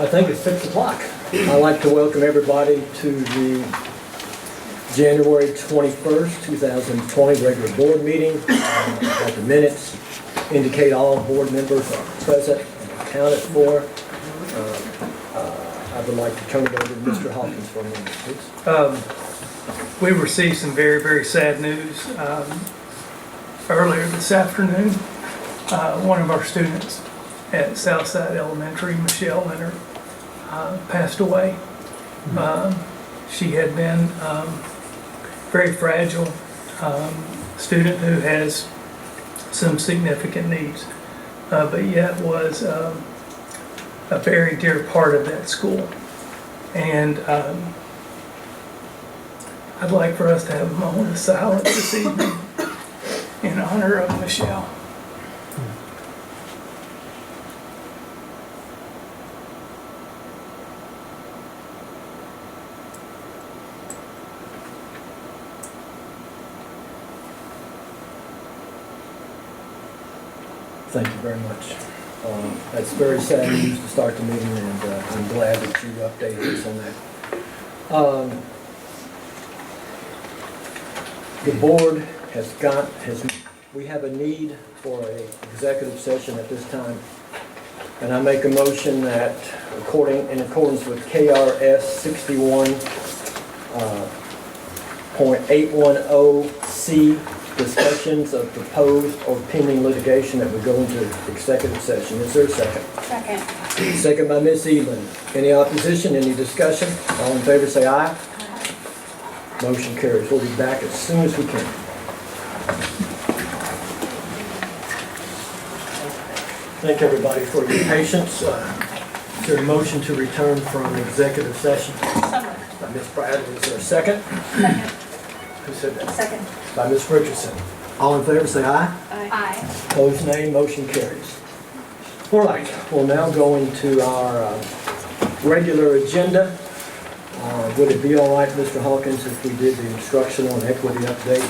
I think it's 6 o'clock. I'd like to welcome everybody to the January 21st, 2020 regular board meeting. Let the minutes indicate all board members are present and accounted for. I would like to turn it over to Mr. Hawkins for a moment, please. We received some very, very sad news earlier this afternoon. One of our students at Southside Elementary, Michelle Leonard, passed away. She had been very fragile student who has some significant needs, but yet was a very dear part of that school. And I'd like for us to have a moment of silence this evening in honor of Michelle. Thank you very much. That's very sad news to start the meeting, and I'm glad that you updated us on that. The board we have a need for an executive session at this time, and I make a motion that in accordance with KRS 61.810C, discussions of proposed or pending litigation, that we go into executive session. Is there a second? Second. Second by Ms. Evelyn. Any opposition, any discussion? All in favor say aye. Motion carries. We'll be back as soon as we can. Thank everybody for your patience. Is there a motion to return from executive session? Summer. By Ms. Bradley. Is there a second? Second. Who said that? Second. By Ms. Richardson. All in favor say aye. Aye. Opposed, nay. Motion carries. All right, we'll now go into our regular agenda. Would it be all right, Mr. Hawkins, if we did the instructional and equity update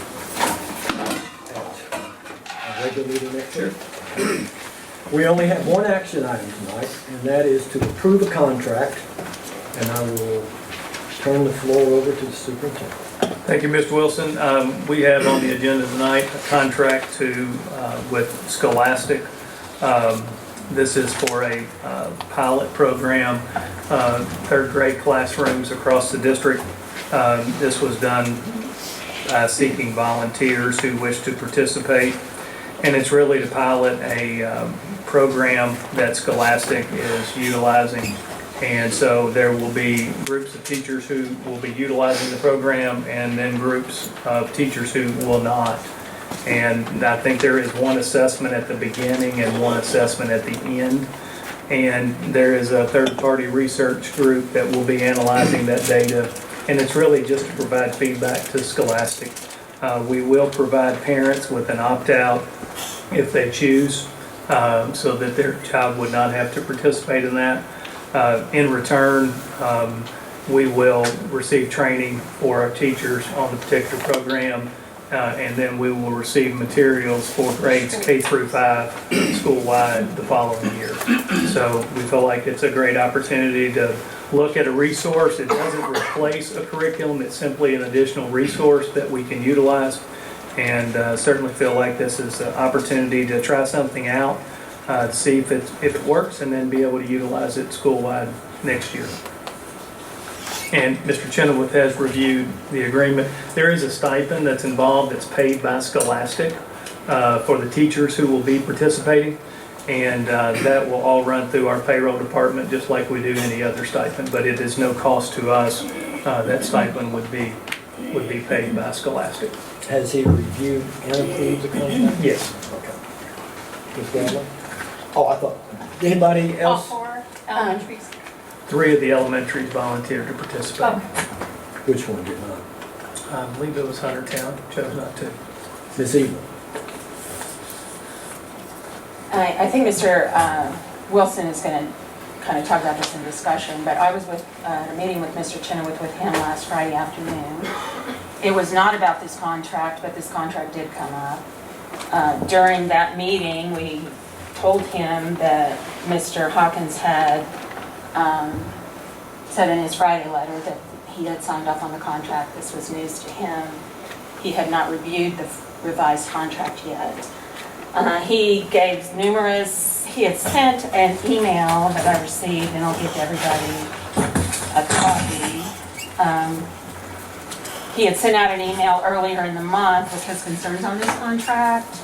at our regular meeting next year? We only have one action item tonight, and that is to approve a contract, and I will turn the floor over to the superintendent. Thank you, Mr. Wilson. We have on the agenda tonight a contract with Scholastic. This is for a pilot program, third grade classrooms across the district. This was done seeking volunteers who wish to participate, and it's really to pilot a program that Scholastic is utilizing. And so there will be groups of teachers who will be utilizing the program, and then groups of teachers who will not. And I think there is one assessment at the beginning and one assessment at the end. And there is a third-party research group that will be analyzing that data. And it's really just to provide feedback to Scholastic. We will provide parents with an opt-out if they choose, so that their child would not have to participate in that. In return, we will receive training for our teachers on the particular program, and then we will receive materials for grades K through 5 school-wide the following year. So we feel like it's a great opportunity to look at a resource. It doesn't replace a curriculum, it's simply an additional resource that we can utilize, and certainly feel like this is an opportunity to try something out, to see if it works, and then be able to utilize it school-wide next year. And Mr. Chenoweth has reviewed the agreement. There is a stipend that's involved that's paid by Scholastic for the teachers who will be participating, and that will all run through our payroll department just like we do any other stipend, but it is no cost to us. That stipend would be paid by Scholastic. Has he reviewed and approved the contract? Yes. Okay. Ms. Bradley? Oh, I thought, anybody All else? 4 elementaries. 3 of the elementaries volunteered to participate. Which one did not? I believe it was Huntertown, chose not to. Ms. Evelyn? I think Mr. Wilson is going to kind of talk about this in discussion, but I was with a meeting with Mr. Chenoweth with him last Friday afternoon. It was not about this contract, but this contract did come up. During that meeting, we told him that Mr. Hawkins had said in his Friday letter that he had signed off on the contract. This was news to him. He had not reviewed the revised contract yet. He had sent an email that I received, and I'll give everybody a copy. He had sent out an email earlier in the month with his concerns on this contract.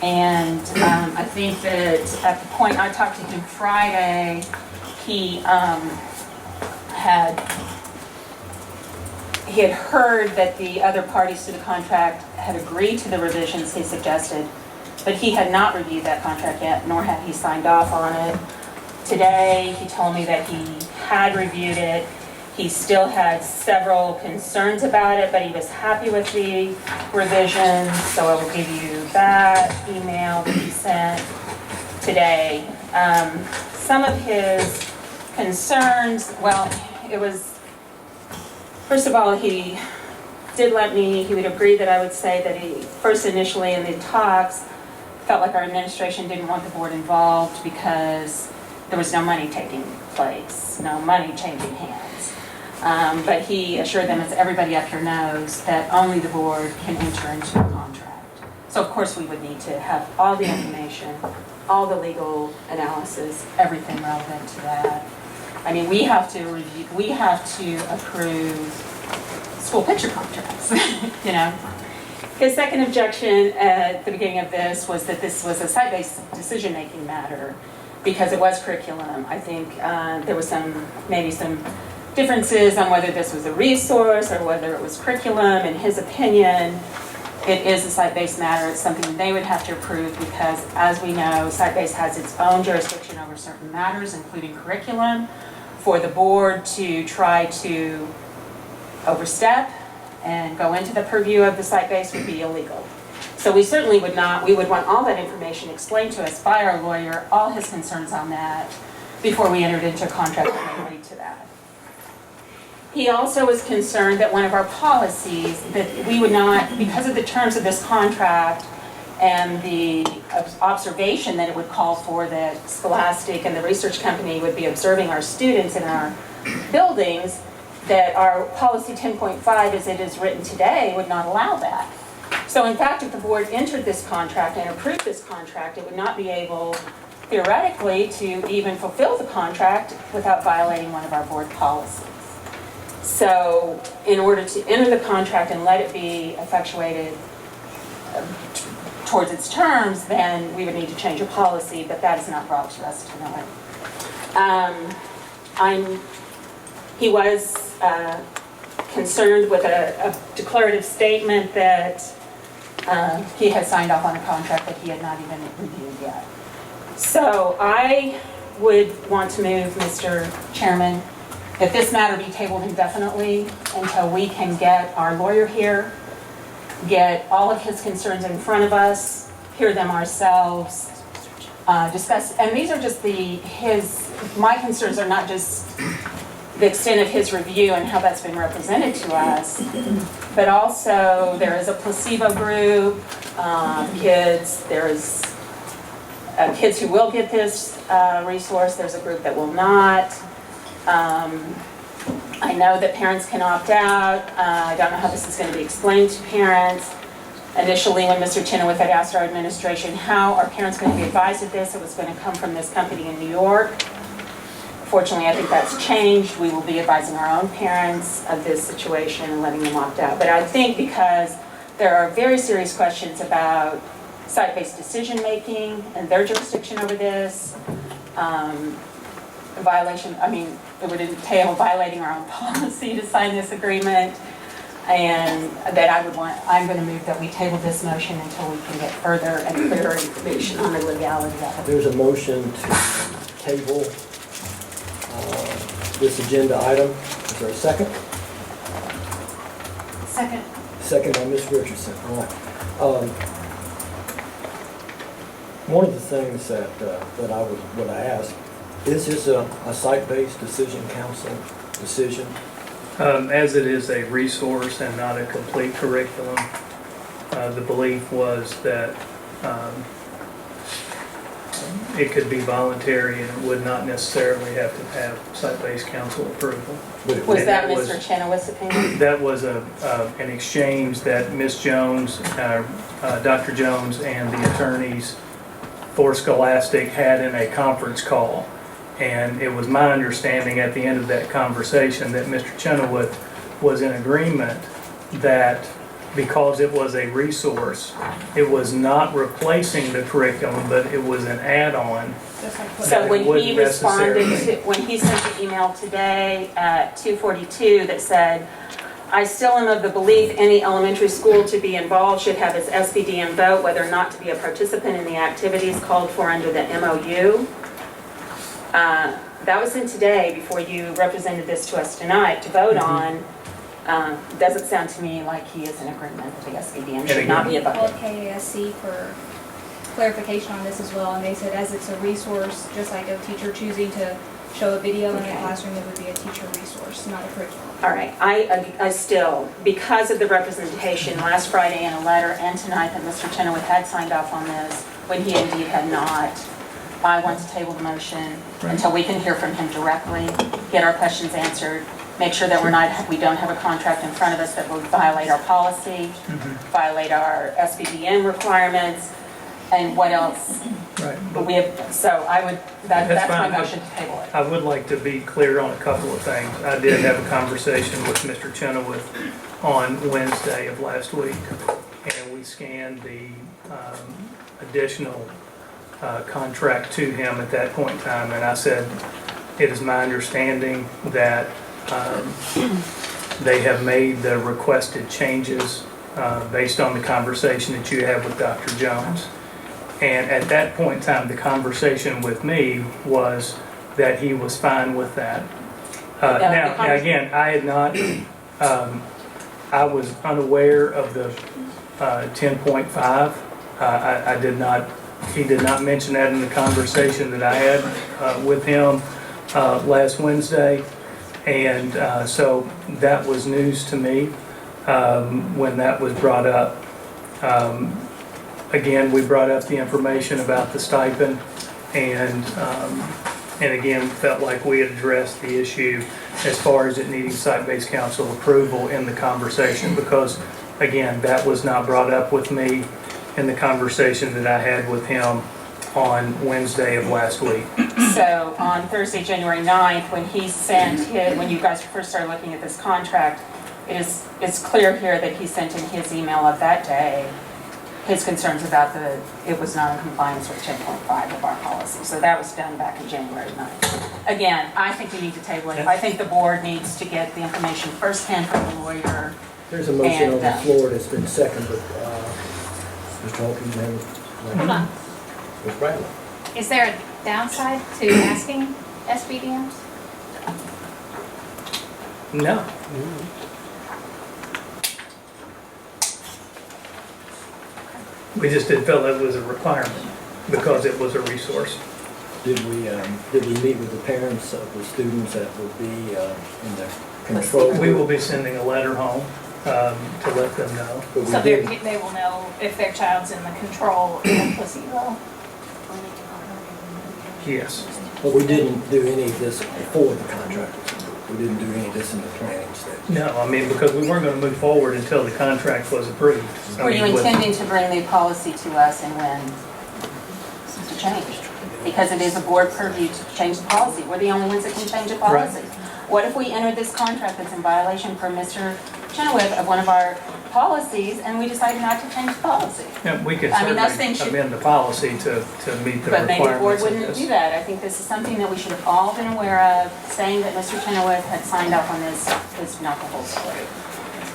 And I think that at the point I talked to him Friday, he had heard that the other parties to the contract had agreed to the revisions he suggested, but he had not reviewed that contract yet, nor had he signed off on it. Today, he told me that he had reviewed it. He still had several concerns about it, but he was happy with the revisions, so I will give you that email that he sent today. Some of his concerns, well, it was, first of all, he did he would agree that I would say that he first initially in the talks felt like our administration didn't want the board involved because there was no money taking place, no money changing hands. But he assured them, as everybody up here knows, that only the board can enter into a contract. So of course we would need to have all the information, all the legal analysis, everything relevant to that. I mean, we have to approve school picture contracts, you know. His second objection at the beginning of this was that this was a site-based decision-making matter because it was curriculum. I think there was maybe some differences on whether this was a resource or whether it was curriculum. In his opinion, it is a site-based matter. It's something they would have to approve because, as we know, site-based has its own jurisdiction over certain matters, including curriculum. For the board to try to overstep and go into the purview of the site-based would be illegal. So we certainly would not, we would want all that information explained to us by our lawyer, all his concerns on that, before we entered into a contract and agreed to that. He also was concerned that one of our policies, that we would not, because of the terms of this contract and the observation that it would call for that Scholastic and the research company would be observing our students in our buildings, that our policy 10.5 as it is written today would not allow that. So in fact, if the board entered this contract and approved this contract, it would not be able, theoretically, to even fulfill the contract without violating one of our board policies. So in order to enter the contract and let it be effectuated towards its terms, then we would need to change a policy, but that is not brought to us tonight. He was concerned with a declarative statement that he had signed off on a contract that he had not even reviewed yet. So I would want to move, Mr. Chairman, that this matter be tabled indefinitely until we can get our lawyer here, get all of his concerns in front of us, hear them ourselves, discuss, and these are just my concerns are not just the extent of his review and how that's been represented to us, but also there is a placebo group, kids who will get this resource, there's a group that will not. I know that parents can opt out. I don't know how this is going to be explained to parents. Initially, when Mr. Chenoweth had asked our administration how are parents going to be advised of this, it was going to come from this company in New York. Fortunately, I think that's changed. We will be advising our own parents of this situation and letting them opt out. But I think because there are very serious questions about site-based decision-making and their jurisdiction over this, it would entail violating our own policy to sign this agreement, and that I'm going to move that we table this motion until we can get further and clearer information on the legality of it. There's a motion to table this agenda item. Is there a second? Second. Second by Ms. Richardson. All right. One of the things that I would ask, is this a site-based decision council decision? As it is a resource and not a complete curriculum, the belief was that it could be voluntary and it would not necessarily have to have site-based council approval. Was And that was- Mr. Chenoweth's opinion? That was an exchange that Ms. Jones, Dr. Jones and the attorneys for Scholastic had in a conference call. And it was my understanding at the end of that conversation that Mr. Chenoweth was in agreement that because it was a resource, it was not replacing the curriculum, but it was an add-on. So when he wouldn't responded necessarily- to, when he sent the email today at 2:42 that said, "I still am of the belief any elementary school to be involved should have its SBDM vote whether or not to be a participant in the activities called for under the MOU." That was sent today before you represented this to us tonight to vote on. Doesn't sound to me like he is in agreement that the SBDM should not be a Called vote. KASC for clarification on this as well, and they said as it's a resource, just like a teacher choosing to show a video in a classroom, it would be a teacher resource, not a curriculum. All right, I still, because of the representation last Friday in a letter and tonight that Mr. Chenoweth had signed off on this, when he indeed had not, I want to table the motion until we can hear from him directly, get our questions answered, make sure that we don't have a contract in front of us that will violate our policy, violate our SBDN requirements, and what else? Right. But we have, so I would, that's my fine. motion to table it. I would like to be clear on a couple of things. I did have a conversation with Mr. Chenoweth on Wednesday of last week, and we scanned the additional contract to him at that point in time, and I said, it is my understanding that they have made the requested changes based on the conversation that you had with Dr. Jones. And at that point in time, the conversation with me was that he was fine with that. Now, again, I had not, I was unaware of the 10.5. I did not, he did not mention that in the conversation that I had with him last Wednesday. And so that was news to me when that was brought up. Again, we brought up the information about the stipend and again, felt like we had addressed the issue as far as it needing site-based council approval in the conversation because, again, that was not brought up with me in the conversation that I had with him on Wednesday of last week. So on Thursday, January 9th, when he sent his, when you guys first started looking at this contract, it's clear here that he sent in his email of that day his concerns about it was not in compliance with 10.5 of our policy. So that was done back in January 9th. Again, I think we need to table it. I think the board needs to get the information firsthand from the lawyer. There's a motion on the And, floor that's been seconded. Mr. Hawkins, Hold on. Ms. Bradley. Is there a downside to asking SBDMs? No. We just didn't feel that was a requirement because it was a resource. Did we meet with the parents of the students that would be in the control? We will be sending a letter home to let them know. But we So did- they will know if their child's in the control and placebo. Yes. But we didn't do any of this before the contract. We didn't do any of this in the planning stage. No, I mean, because we weren't going to move forward until the contract was approved. I Were you mean, with- intending to bring the policy to us and when to change? Because it is a board purview to change the policy. We're the only ones that can change a policy. What if we entered this contract that's in violation for Mr. Chenoweth of one of our policies and we decided not to change the policy? Yeah, we could I mean, those certainly things should- amend the policy to meet the But maybe the board requirements of wouldn't do this. that. I think this is something that we should have all been aware of. Saying that Mr. Chenoweth had signed up on this is not the whole story.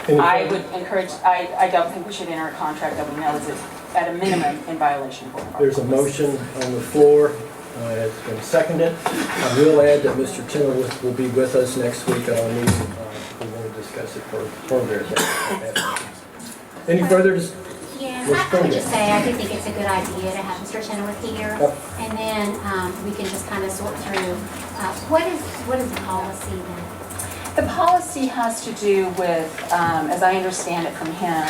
Any I further- would encourage, I don't think we should enter a contract that we know is at a minimum in violation of one of our There's a policies. motion on the floor. It's been seconded. I will add that Mr. Chenoweth will be with us next week at our meeting. We want to discuss it further. Any further? Yeah, Ms. I would Springett. just say, I do think it's a good idea to have Mr. Chenoweth here. Yep. And then we can just kind of sort through, what is the policy then? The policy has to do with, as I understand it from him,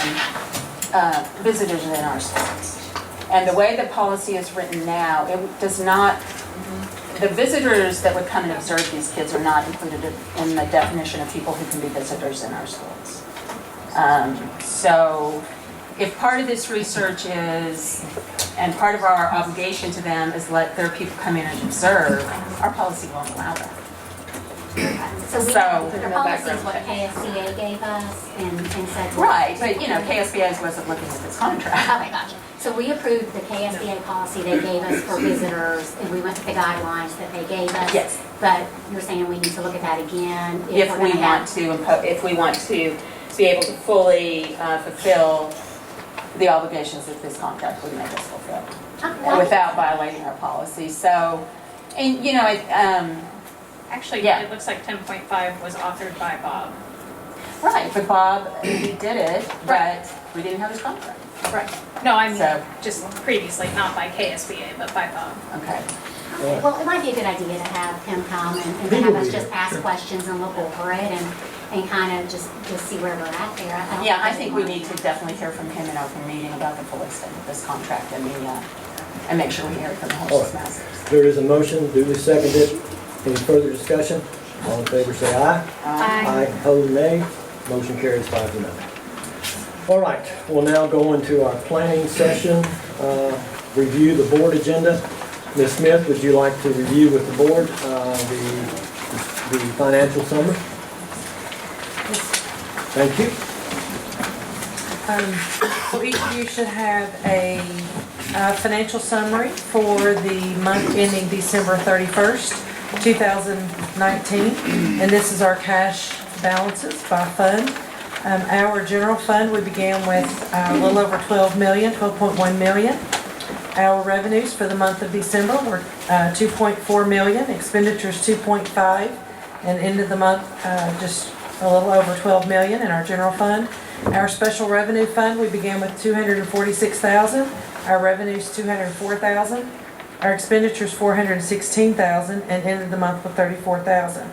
visitors in our schools. And the way the policy is written now, it does not, the visitors that would come and observe these kids are not included in the definition of people who can be visitors in our schools. So if part of this research is, and part of our obligation to them is let their people come in and observe, our policy won't allow that. So we So- have, the policy is what KSCA gave us and said. Right, but you know, KSBA wasn't looking at this contract. Okay, gotcha. So we approved the KSBA policy they gave us for visitors, and we went with the guidelines that they gave us. Yes. But you're saying we need to look at that again? If we're we gonna want have- to, if we want to be able to fully fulfill the obligations that this contract would make us fulfill without violating our policy. So, and you know, Actually, Yeah. it looks like 10.5 was authored by Bob. right, but Bob, he did it, but we didn't have his contract. Right. No, I mean, So- just previously, not by KSBA, but by Bob. Okay. Okay, well, it might be a good idea to have him come and He have will us be just here, ask sure. questions and look over it and kind of just see where we're at there. don't Yeah, I really think we want- need to definitely hear from him in open meeting about the full extent of this contract and and make sure we hear it from the horse's masters. There is a motion, duly seconded. Any further discussion? All in favor say aye. Aye, opposed nay. Motion carries 5-0. All right, we'll now go into our planning session, review the board agenda. Ms. Smith, would you like to review with the board the financial summary? Thank you. So each of you should have a financial summary for the month ending December 31st, 2019. And this is our cash balances by fund. Our general fund, we began with a little over 12.1 million. Our revenues for the month of December were 2.4 million, expenditures 2.5, and ended the month just a little over 12 million in our general fund. Our special revenue fund, we began with 246,000. Our revenues 204,000. Our expenditures 416,000 and ended the month with 34,000.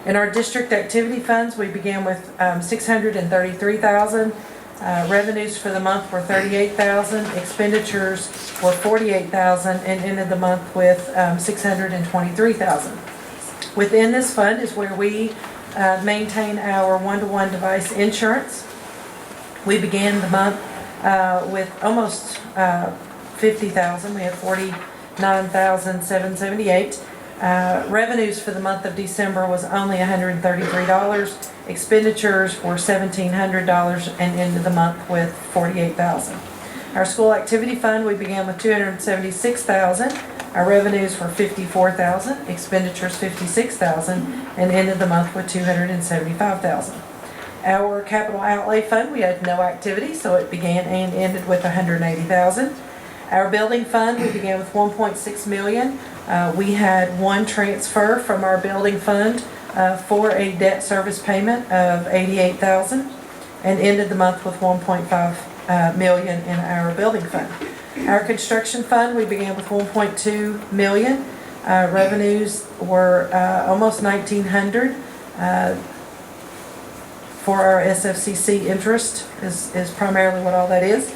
In our district activity funds, we began with 633,000. Revenues for the month were 38,000. Expenditures were 48,000 and ended the month with 623,000. Within this fund is where we maintain our one-to-one device insurance. We began the month with almost 50,000. We had 49,778. Revenues for the month of December was only $133. Expenditures were $1,700 and ended the month with 48,000. Our school activity fund, we began with 276,000. Our revenues were 54,000, expenditures 56,000, and ended the month with 275,000. Our capital outlay fund, we had no activity, so it began and ended with 180,000. Our building fund, we began with 1.6 million. We had one transfer from our building fund for a debt service payment of 88,000 and ended the month with 1.5 million in our building fund. Our construction fund, we began with 1.2 million. Revenues were almost 1,900. For our Sfcc interest is primarily what all that is.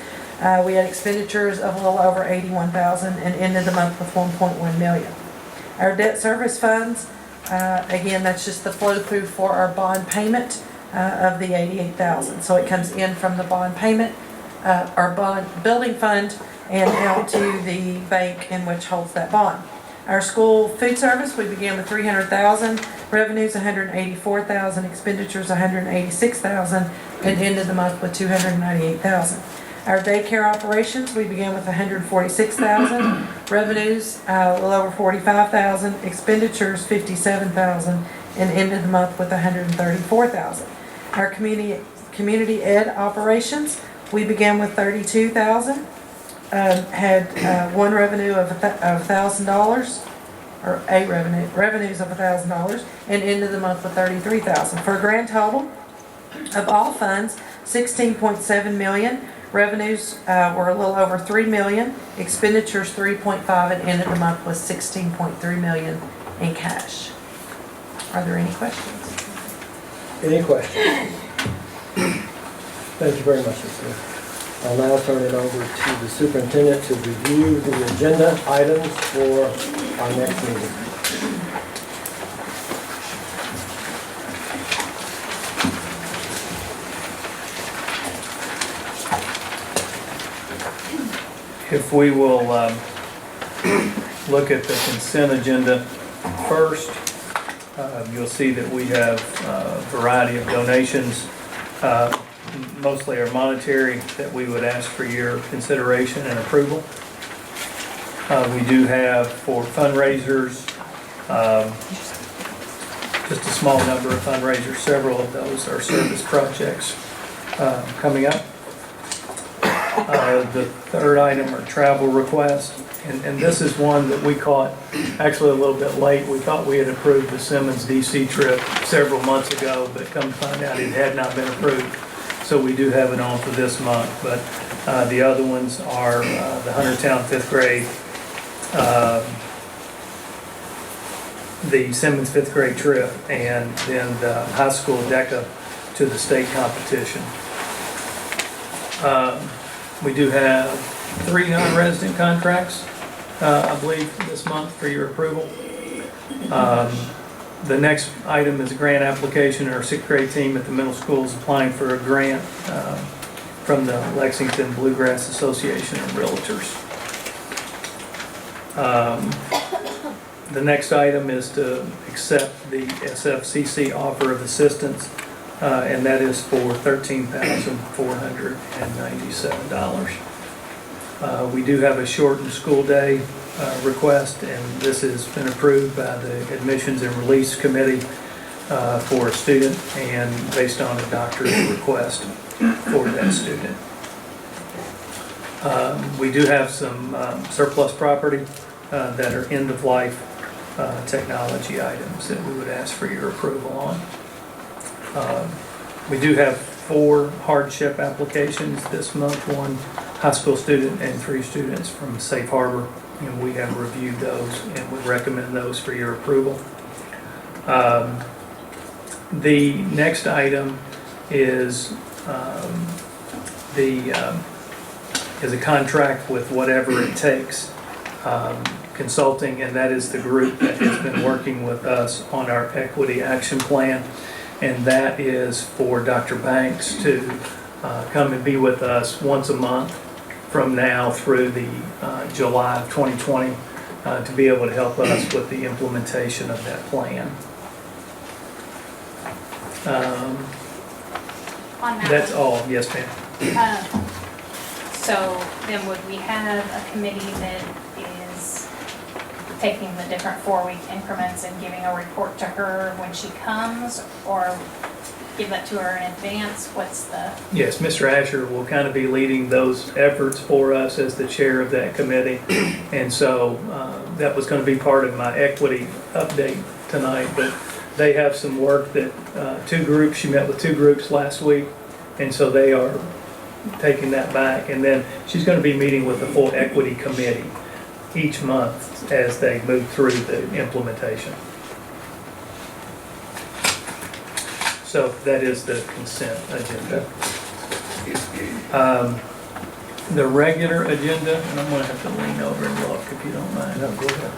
We had expenditures of a little over 81,000 and ended the month with 1.1 million. Our debt service funds, again, that's just the flow through for our bond payment of the 88,000. So it comes in from the bond payment, our bond building fund, and out to the bank in which holds that bond. Our school food service, we began with 300,000, revenues 184,000, expenditures 186,000, and ended the month with 298,000. Our daycare operations, we began with 146,000, revenues a little over 45,000, expenditures 57,000, and ended the month with 134,000. Our community ed operations, we began with 32,000, had one revenue of $1,000, or revenues of $1,000, and ended the month with 33,000. For a grand total of all funds, 16.7 million. Revenues were a little over 3 million, expenditures 3.5, and ended the month with 16.3 million in cash. Are there any questions? Any questions? Thank you very much, Ms. Smith. I'll now turn it over to the superintendent to review the agenda items for our next meeting. If we will look at the consent agenda first, you'll see that we have a variety of donations, mostly are monetary, that we would ask for your consideration and approval. We do have for fundraisers, just a small number of fundraisers. Several of those are service projects coming up. The third item are travel requests, and this is one that we caught actually a little bit late. We thought we had approved the Simmons DC trip several months ago, but come to find out it had not been approved. So we do have it on for this month, but the other ones are the Huntertown 5th grade, the Simmons 5th grade trip, and then the high school DECA to the state competition. We do have 3 non-resident contracts, I believe, this month for your approval. The next item is a grant application. Our 6th grade team at the middle school is applying for a grant from the Lexington Bluegrass Association of Realtors. The next item is to accept the Sfcc offer of assistance, and that is for $13,497. We do have a shortened school day request, and this has been approved by the Admissions and Release Committee for a student and based on a doctor's request for that student. We do have some surplus property that are end-of-life technology items that we would ask for your approval on. We do have 4 hardship applications this month, 1 high school student and 3 students from Safe Harbor, and we have reviewed those and would recommend those for your approval. The next item is a contract with Whatever It Takes Consulting, and that is the group that has been working with us on our equity action plan. And that is for Dr. Banks to come and be with us once a month from now through the July of 2020 to be able to help us with the implementation of that plan. On that That's one. all. Yes, ma'am. So then would we have a committee that is taking the different 4-week increments and giving a report to her when she comes, or give that to her in advance? What's the... Yes, Mr. Asher will kind of be leading those efforts for us as the chair of that committee. And so that was going to be part of my equity update tonight, but they have some work that 2 groups, she met with 2 groups last week, and so they are taking that back. And then she's going to be meeting with the full equity committee each month as they move through the implementation. So that is the consent agenda. The regular agenda, and I'm going to have to lean over and look if you don't mind. No, go ahead.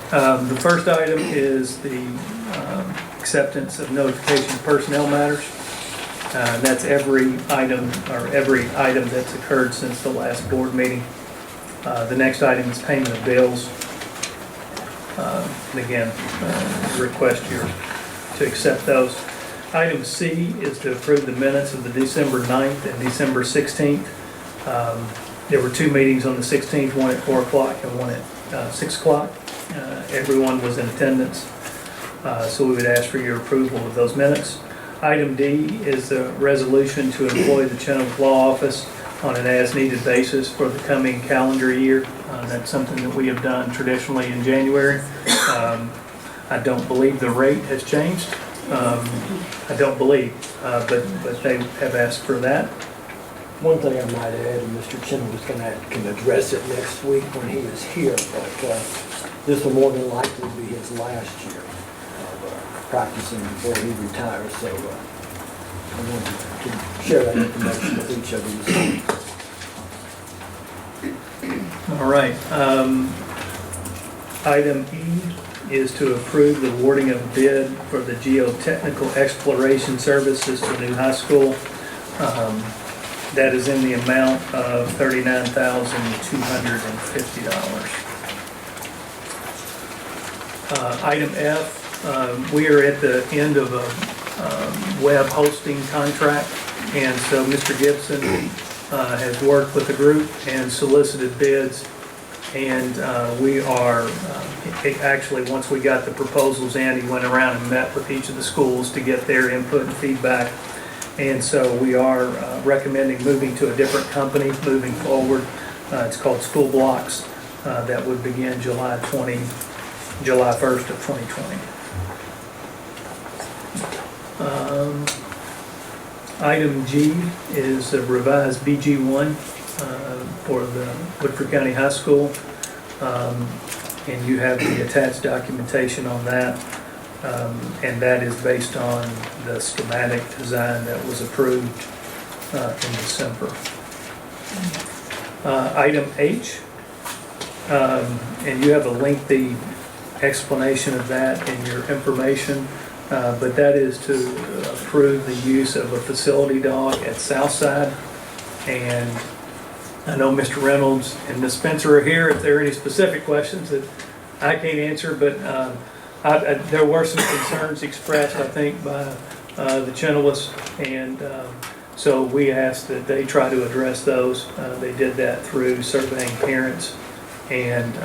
The first item is the acceptance of notification of personnel matters. That's every item that's occurred since the last board meeting. The next item is payment of bills. And again, request you to accept those. Item C is to approve the minutes of the December 9th and December 16th. There were 2 meetings on the 16th, one at 4 o'clock and one at 6 o'clock. Everyone was in attendance, so we would ask for your approval of those minutes. Item D is the resolution to employ the Chenoweth Law Office on an as-needed basis for the coming calendar year. That's something that we have done traditionally in January. I don't believe the rate has changed. I don't believe, but they have asked for that. One thing I might add, and Mr. Chenoweth can address it next week when he is here, but this will more than likely be his last year of practicing before he retires, so I wanted to share that information with each of you. All right. Item E is to approve the awarding of a bid for the Geotechnical Exploration Services to New High School. That is in the amount of $39,250. Item F, we are at the end of a web hosting contract, and so Mr. Gibson has worked with the group and solicited bids, and we are, actually, once we got the proposals in, he went around and met with each of the schools to get their input and feedback, and so we are recommending moving to a different company moving forward. It's called School Blocks. That would begin July 1st of 2020. Item G is a revised BG1 for the Woodford County High School. And you have the attached documentation on that. And that is based on the schematic design that was approved in December. Item H, and you have a lengthy explanation of that in your information, but that is to approve the use of a facility dog at Southside. And I know Mr. Reynolds and Ms. Spencer are here if there are any specific questions that I can't answer, but there were some concerns expressed, I think, by the Chenoweths, and so we asked that they try to address those. They did that through surveying parents, and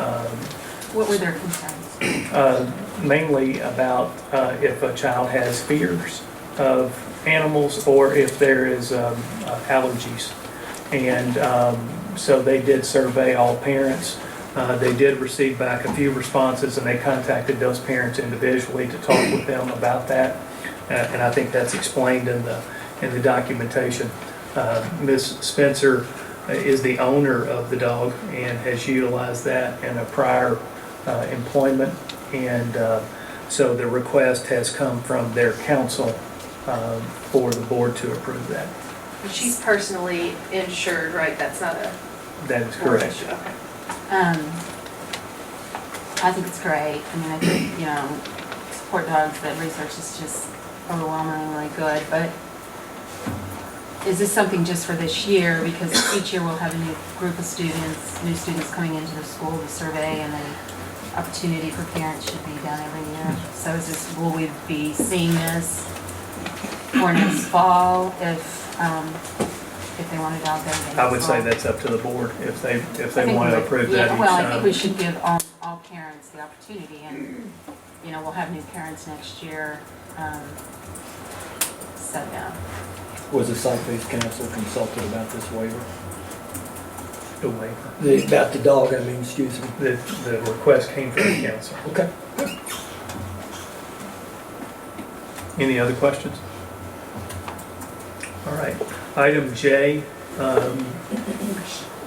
What were their concerns? mainly about if a child has fears of animals or if there is allergies. And so they did survey all parents. They did receive back a few responses, and they contacted those parents individually to talk with them about that. And I think that's explained in the documentation. Ms. Spencer is the owner of the dog and has utilized that in a prior employment. And so the request has come from their council for the board to approve that. She's personally insured, right? That's not a That is board correct. issue, okay. I think it's great. I mean, I think, support dogs, that research is just overwhelmingly good, but is this something just for this year? Because each year we'll have a new group of students, new students coming into the school to survey, and then opportunity for parents should be done every year. So will we be seeing this for next fall if they want a dog there? I would say that's up to the board if they want to approve that each Well, I think time. we should give all parents the opportunity, and, we'll have new parents next year. So, yeah. Was the site-based council consulted about this waiver? The waiver. About the dog, excuse me. The request came from the council. Okay. Any other questions? All right. Item J,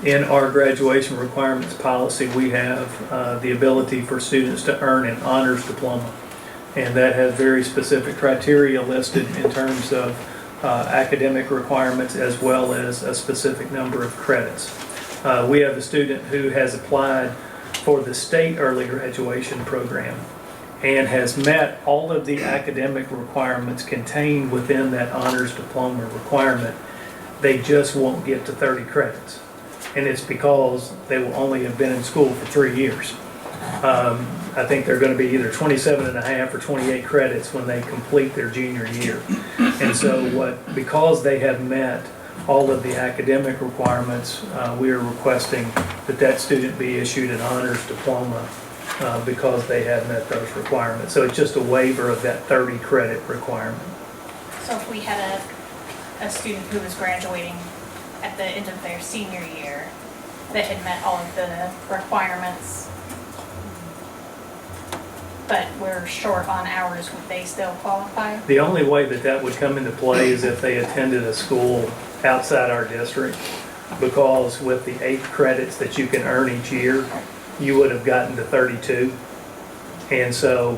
in our graduation requirements policy, we have the ability for students to earn an honors diploma. And that has very specific criteria listed in terms of academic requirements as well as a specific number of credits. We have a student who has applied for the state early graduation program and has met all of the academic requirements contained within that honors diploma requirement. They just won't get to 30 credits. And it's because they will only have been in school for 3 years. I think they're going to be either 27 and a half or 28 credits when they complete their junior year. And so because they have met all of the academic requirements, we are requesting that student be issued an honors diploma because they have met those requirements. So it's just a waiver of that 30 credit requirement. So if we had a student who was graduating at the end of their senior year that had met all of the requirements, but we're short on hours, would they still qualify? The only way that would come into play is if they attended a school outside our district, because with the 8 credits that you can earn each year, you would have gotten to 32. And so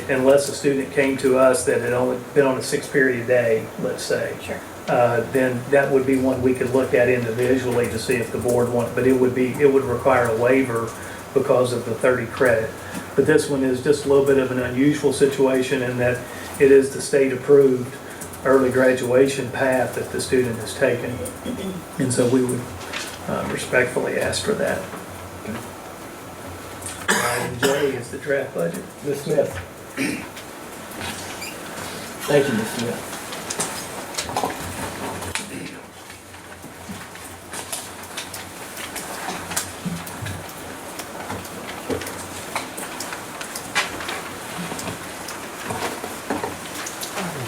unless a student came to us that had only been on a 6-period day, let's say, Sure. then that would be one we could look at individually to see if the board but it would require a waiver because of the 30 credit. But this one is just a little bit of an unusual situation in that it is the state-approved early graduation path that the student has taken. And so we would respectfully ask for that. Item J is the draft budget. Ms. Smith. Thank you, Ms. Smith.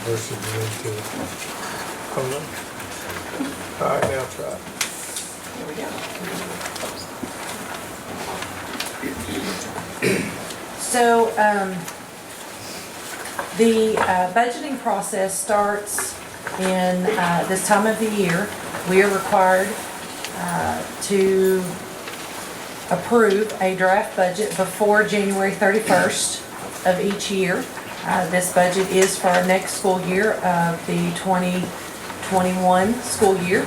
Versus into. Oh, no. All right, now try. Here we go. So, the budgeting process starts in this time of the year. We are required to approve a draft budget before January 31st of each year. This budget is for our next school year of the 2021 school year.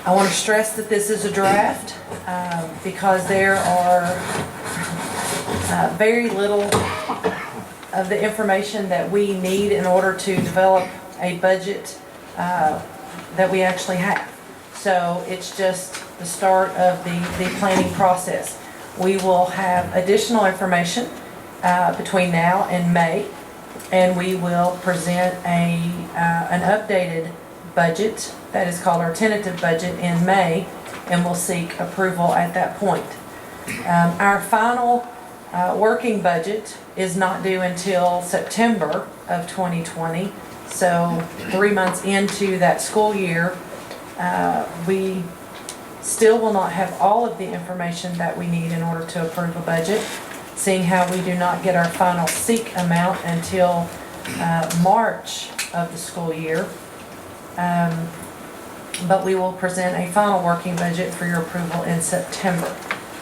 I want to stress that this is a draft because there are very little of the information that we need in order to develop a budget that we actually have. So it's just the start of the planning process. We will have additional information between now and May, and we will present an updated budget that is called our tentative budget in May, and we'll seek approval at that point. Our final working budget is not due until September of 2020, so 3 months into that school year, we still will not have all of the information that we need in order to approve a budget, seeing how we do not get our final SEEK amount until March of the school year. But we will present a final working budget for your approval in September.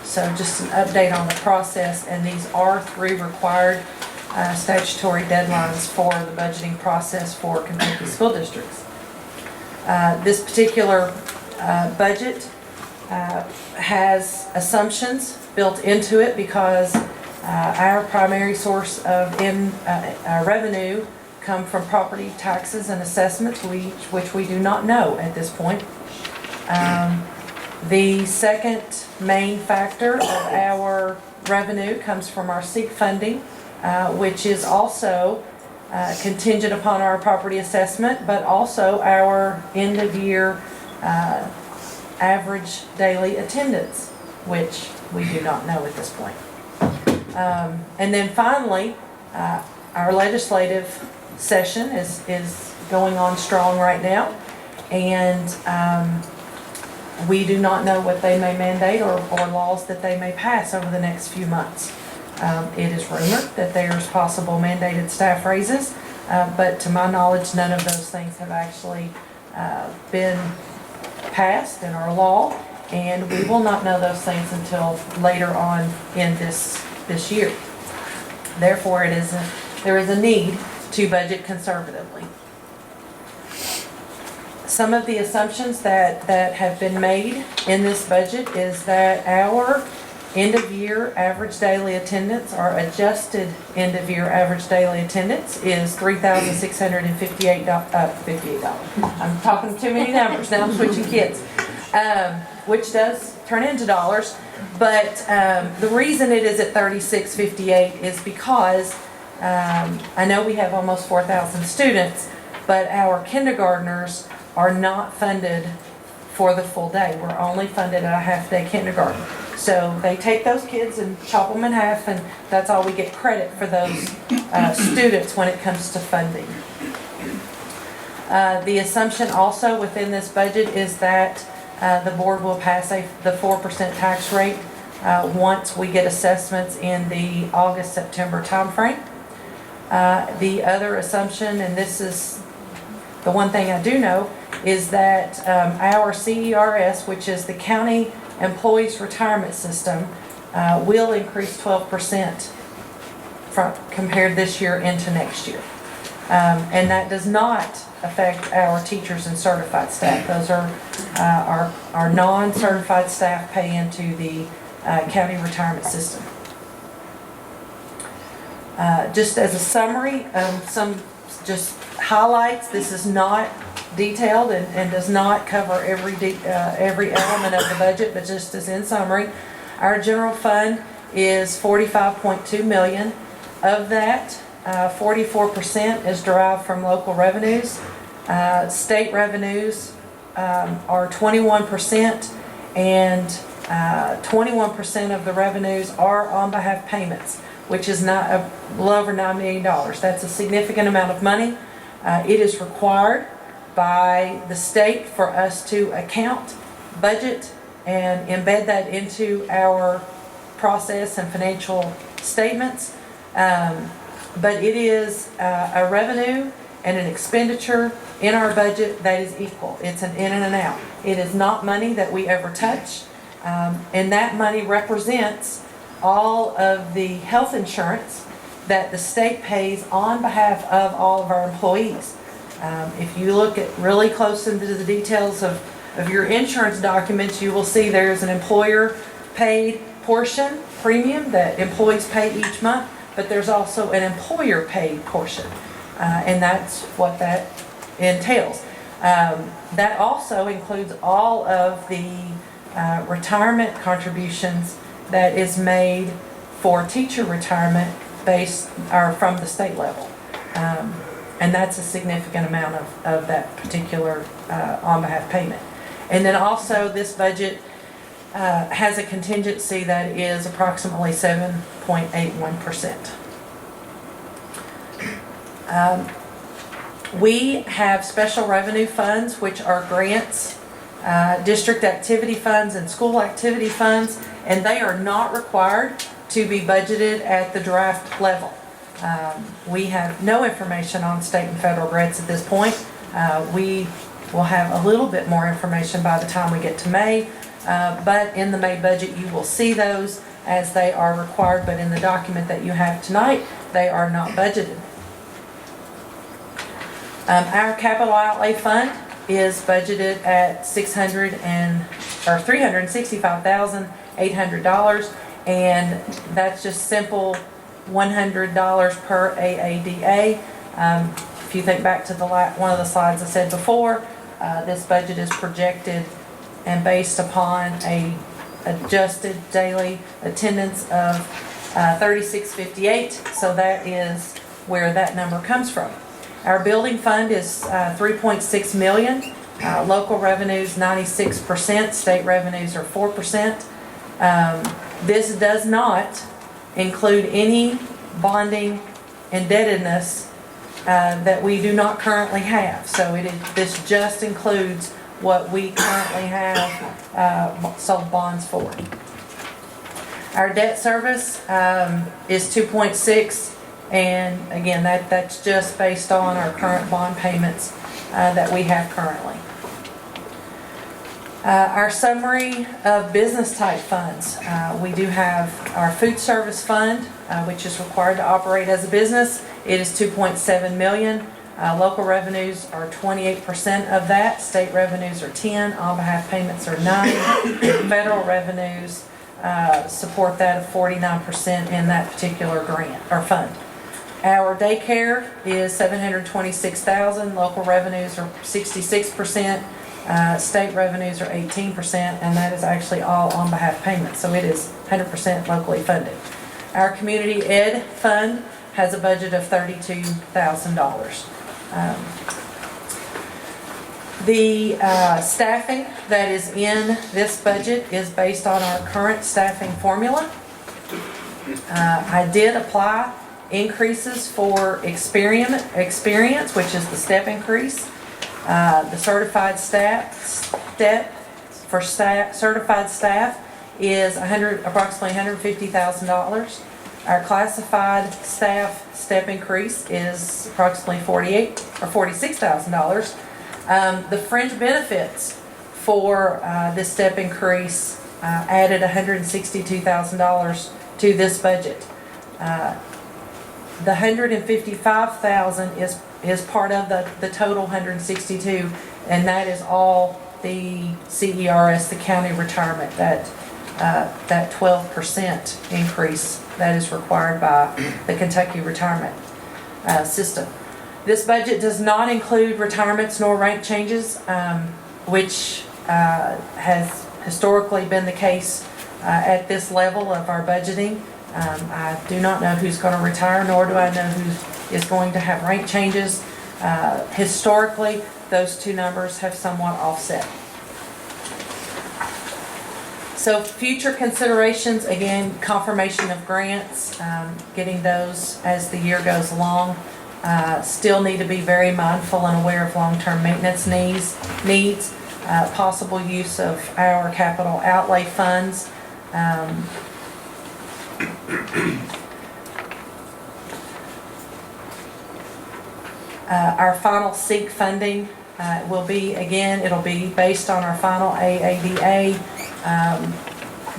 So just an update on the process, and these are 3 required statutory deadlines for the budgeting process for Kentucky school districts. This particular budget has assumptions built into it because our primary source of revenue come from property taxes and assessments, which we do not know at this point. The second main factor of our revenue comes from our SEEK funding, which is also contingent upon our property assessment, but also our end-of-year average daily attendance, which we do not know at this point. And then finally, our legislative session is going on strong right now, and we do not know what they may mandate or laws that they may pass over the next few months. It is rumored that there's possible mandated staff raises, but to my knowledge, none of those things have actually been passed in our law, and we will not know those things until later on in this year. Therefore, there is a need to budget conservatively. Some of the assumptions that have been made in this budget is that our end-of-year average daily attendance, our adjusted end-of-year average daily attendance is $3,658. I'm talking too many numbers, now I'm switching kids, which does turn into dollars. But the reason it is at $3,658 is because I know we have almost 4,000 students, but our kindergartners are not funded for the full day. We're only funded at a half-day kindergarten. So they take those kids and chop them in half, and that's all we get credit for those students when it comes to funding. The assumption also within this budget is that the board will pass the 4% tax rate once we get assessments in the August-September timeframe. The other assumption, and this is the one thing I do know, is that our CERS, which is the County Employees Retirement System, will increase 12% compared this year into next year. And that does not affect our teachers and certified staff. Those are our non-certified staff pay into the county retirement system. Just as a summary, some just highlights. This is not detailed and does not cover every element of the budget, but just as in summary, our general fund is $45.2 million. Of that, 44% is derived from local revenues. State revenues are 21%, and 21% of the revenues are on behalf payments, which is not a little over $9 million. That's a significant amount of money. It is required by the state for us to account, budget, and embed that into our process and financial statements. But it is a revenue and an expenditure in our budget that is equal. It's an in and an out. It is not money that we ever touch, and that money represents all of the health insurance that the state pays on behalf of all of our employees. If you look at really close into the details of your insurance documents, you will see there's an employer paid portion premium that employees pay each month, but there's also an employer paid portion, and that's what that entails. That also includes all of the retirement contributions that is made for teacher retirement based or from the state level. And that's a significant amount of that particular on behalf payment. And then also this budget has a contingency that is approximately 7.81%. We have special revenue funds, which are grants, district activity funds, and school activity funds, and they are not required to be budgeted at the draft level. We have no information on state and federal grants at this point. We will have a little bit more information by the time we get to May, but in the May budget you will see those as they are required, but in the document that you have tonight, they are not budgeted. Our capital outlay fund is budgeted at $365,800, and that's just simple $100 per AADA. If you think back to one of the slides I said before, this budget is projected and based upon a adjusted daily attendance of 3658, so that is where that number comes from. Our building fund is $3.6 million. Local revenues 96%, state revenues are 4%. This does not include any bonding indebtedness that we do not currently have. So this just includes what we currently have sold bonds for. Our debt service is 2.6, and again, that's just based on our current bond payments that we have currently. Our summary of business type funds. We do have our food service fund, which is required to operate as a business. It is $2.7 million. Local revenues are 28% of that. State revenues are 10. On behalf payments are 9. Federal revenues support that of 49% in that particular grant or fund. Our daycare is $726,000. Local revenues are 66%. State revenues are 18%, and that is actually all on behalf payments, so it is 100% locally funded. Our community ed fund has a budget of $32,000. The staffing that is in this budget is based on our current staffing formula. I did apply increases for experience, which is the step increase. The certified step for certified staff is approximately $150,000. Our classified staff step increase is approximately $46,000. The fringe benefits for this step increase added $162,000 to this budget. The 155,000 is part of the total 162, and that is all the CERS, the county retirement, that 12% increase that is required by the Kentucky retirement system. This budget does not include retirements nor rank changes, which has historically been the case at this level of our budgeting. I do not know who's going to retire, nor do I know who is going to have rank changes. Historically, those two numbers have somewhat offset. So future considerations, again, confirmation of grants, getting those as the year goes along. Still need to be very mindful and aware of long-term maintenance needs, possible use of our capital outlay funds. Our final SEEK funding will be, again, it'll be based on our final AADA,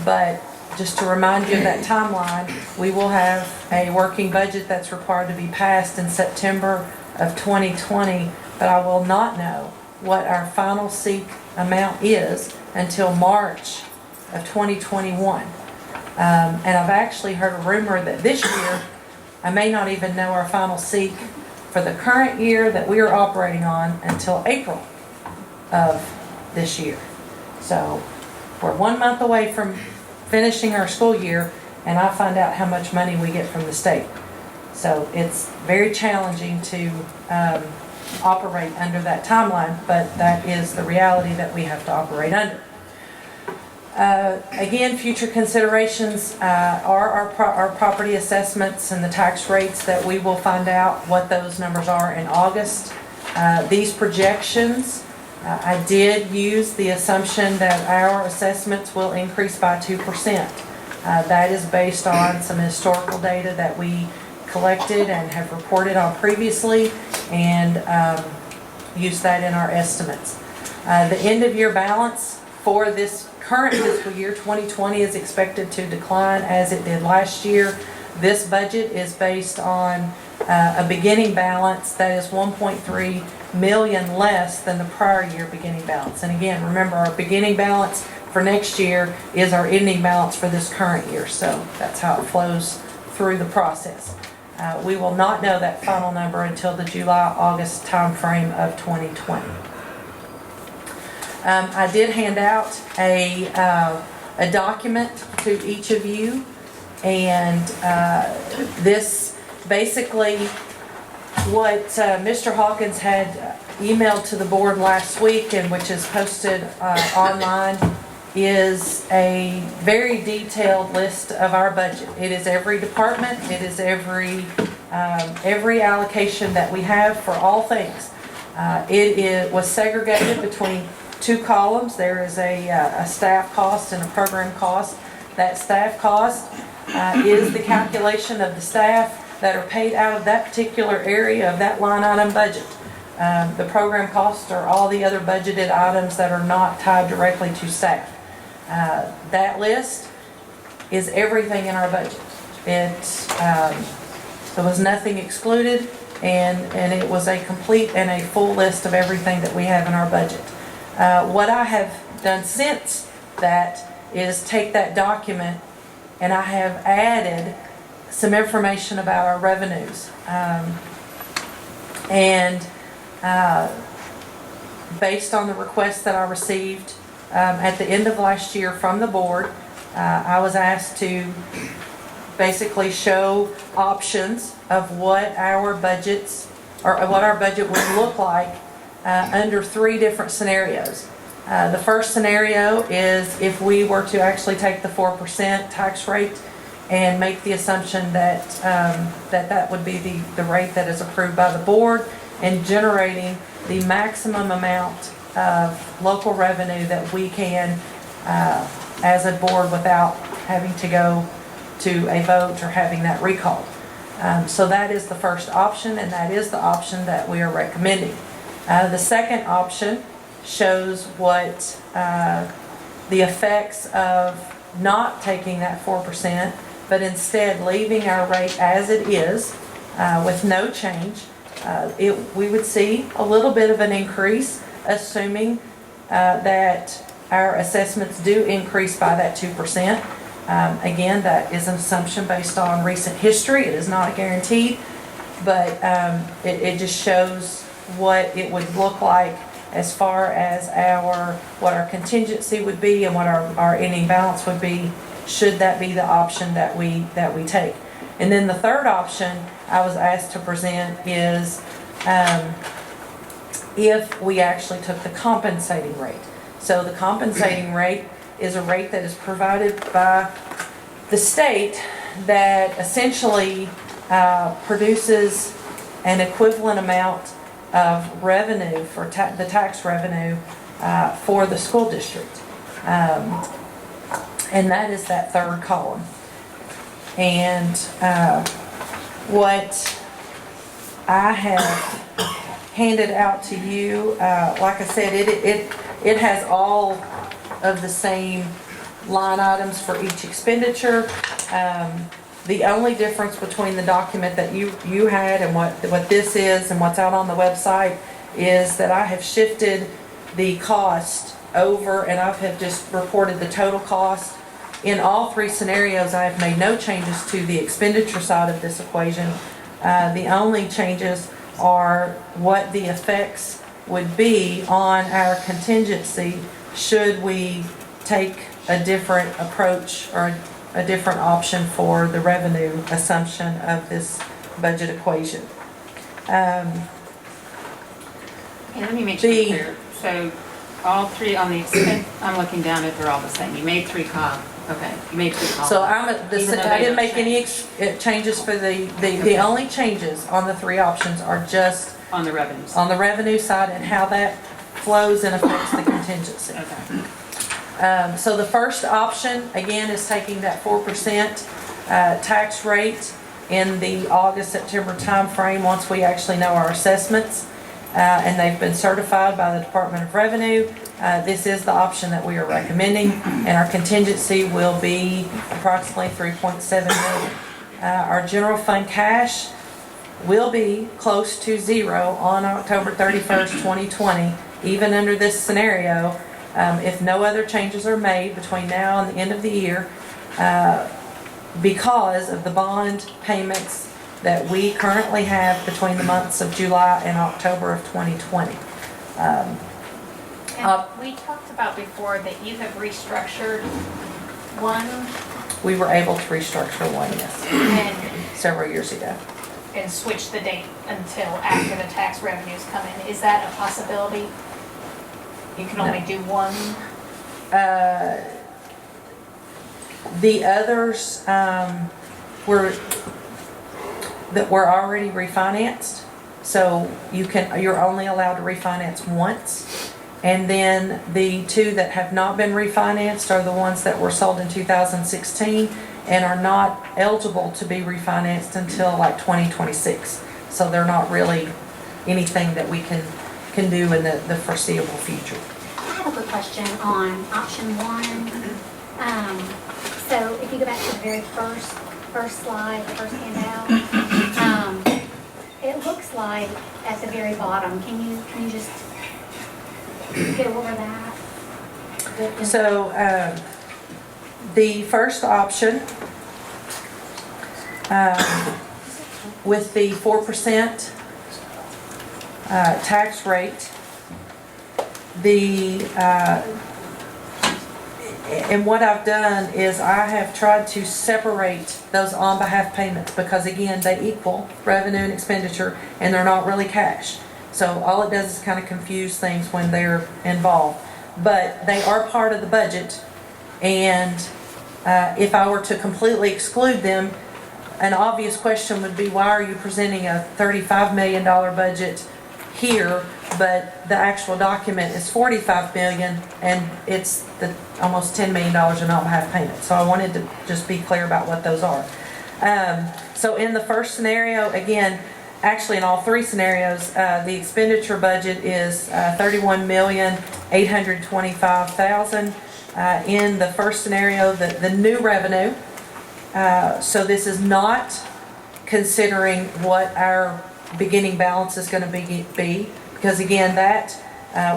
but just to remind you of that timeline, we will have a working budget that's required to be passed in September of 2020, but I will not know what our final SEEK amount is until March of 2021. And I've actually heard a rumor that this year, I may not even know our final SEEK for the current year that we are operating on until April of this year. So we're 1 month away from finishing our school year, and I find out how much money we get from the state. So it's very challenging to operate under that timeline, but that is the reality that we have to operate under. Again, future considerations are our property assessments and the tax rates that we will find out what those numbers are in August. These projections, I did use the assumption that our assessments will increase by 2%. That is based on some historical data that we collected and have reported on previously, and use that in our estimates. The end of year balance for this current fiscal year 2020 is expected to decline as it did last year. This budget is based on a beginning balance that is 1.3 million less than the prior year beginning balance. And again, remember, our beginning balance for next year is our ending balance for this current year, so that's how it flows through the process. We will not know that final number until the July-August timeframe of 2020. I did hand out a document to each of you, and this basically what Mr. Hawkins had emailed to the board last week, and which is posted online, is a very detailed list of our budget. It is every department, it is every allocation that we have for all things. It was segregated between two columns. There is a staff cost and a program cost. That staff cost is the calculation of the staff that are paid out of that particular area of that line item budget. The program costs are all the other budgeted items that are not tied directly to staff. That list is everything in our budget. There was nothing excluded, and it was a complete and a full list of everything that we have in our budget. What I have done since that is take that document and I have added some information about our revenues. Based on the requests that I received at the end of last year from the board, I was asked to basically show options of what our budgets, or what our budget would look like under three different scenarios. The first scenario is if we were to actually take the 4% tax rate and make the assumption that that would be the rate that is approved by the board, and generating the maximum amount of local revenue that we can as a board without having to go to a vote or having that recalled. So that is the first option, and that is the option that we are recommending. The second option shows what the effects of not taking that 4%, but instead leaving our rate as it is, with no change. We would see a little bit of an increase, assuming that our assessments do increase by that 2%. Again, that is an assumption based on recent history. It is not guaranteed, but it just shows what it would look like as far as what our contingency would be and what our ending balance would be, should that be the option that we take. And then the third option I was asked to present is if we actually took the compensating rate. So the compensating rate is a rate that is provided by the state that essentially produces an equivalent amount of revenue for the tax revenue for the school district. And that is that third column. And what I have handed out to you, like I said, it has all of the same line items for each expenditure. The only difference between the document that you had and what this is and what's out on the website is that I have shifted the cost over, and I have just reported the total cost. In all three scenarios, I have made no changes to the expenditure side of this equation. The only changes are what the effects would be on our contingency should we take a different approach or a different option for the revenue assumption of this budget equation. And let me make sure I'm clear. So all three on the expense, I'm looking down at, they're all the same. You made three columns. Okay, you made three columns. So Even though I they didn't don't make any change. changes for the only changes on the three options are just On the revenues. on the revenue side and how that flows and affects the contingency. Okay. So the first option, again, is taking that 4% tax rate in the August-September timeframe once we actually know our assessments, and they've been certified by the Department of Revenue. This is the option that we are recommending, and our contingency will be approximately $3.7 million. Our general fund cash will be close to zero on October 31st, 2020, even under this scenario. If no other changes are made between now and the end of the year, because of the bond payments that we currently have between the months of July and October of 2020. And we talked about before that you have restructured one We were able to restructure one, yes, and several years ago. switch the date until after the tax revenues come in. Is that a possibility? You can only do one? The others were already refinanced, so you're only allowed to refinance once. And then the two that have not been refinanced are the ones that were sold in 2016 and are not eligible to be refinanced until like 2026. So they're not really anything that we can do in the foreseeable future. I have a quick question on option one. So if you go back to the very first slide, the first handout, it looks like at the very bottom, can you just go over that? So the first option with the 4% tax rate, and what I've done is I have tried to separate those on behalf payments because again, they equal revenue and expenditure and they're not really cash. So all it does is kind of confuse things when they're involved. But they are part of the budget, and if I were to completely exclude them, an obvious question would be, why are you presenting a $35 million budget here, but the actual document is $45 million, and it's almost $10 million in on-behalf payments. So I wanted to just be clear about what those are. So in the first scenario, again, actually in all three scenarios, the expenditure budget is $31,825,000. In the first scenario, the new revenue, so this is not considering what our beginning balance is gonna be. Because again, that,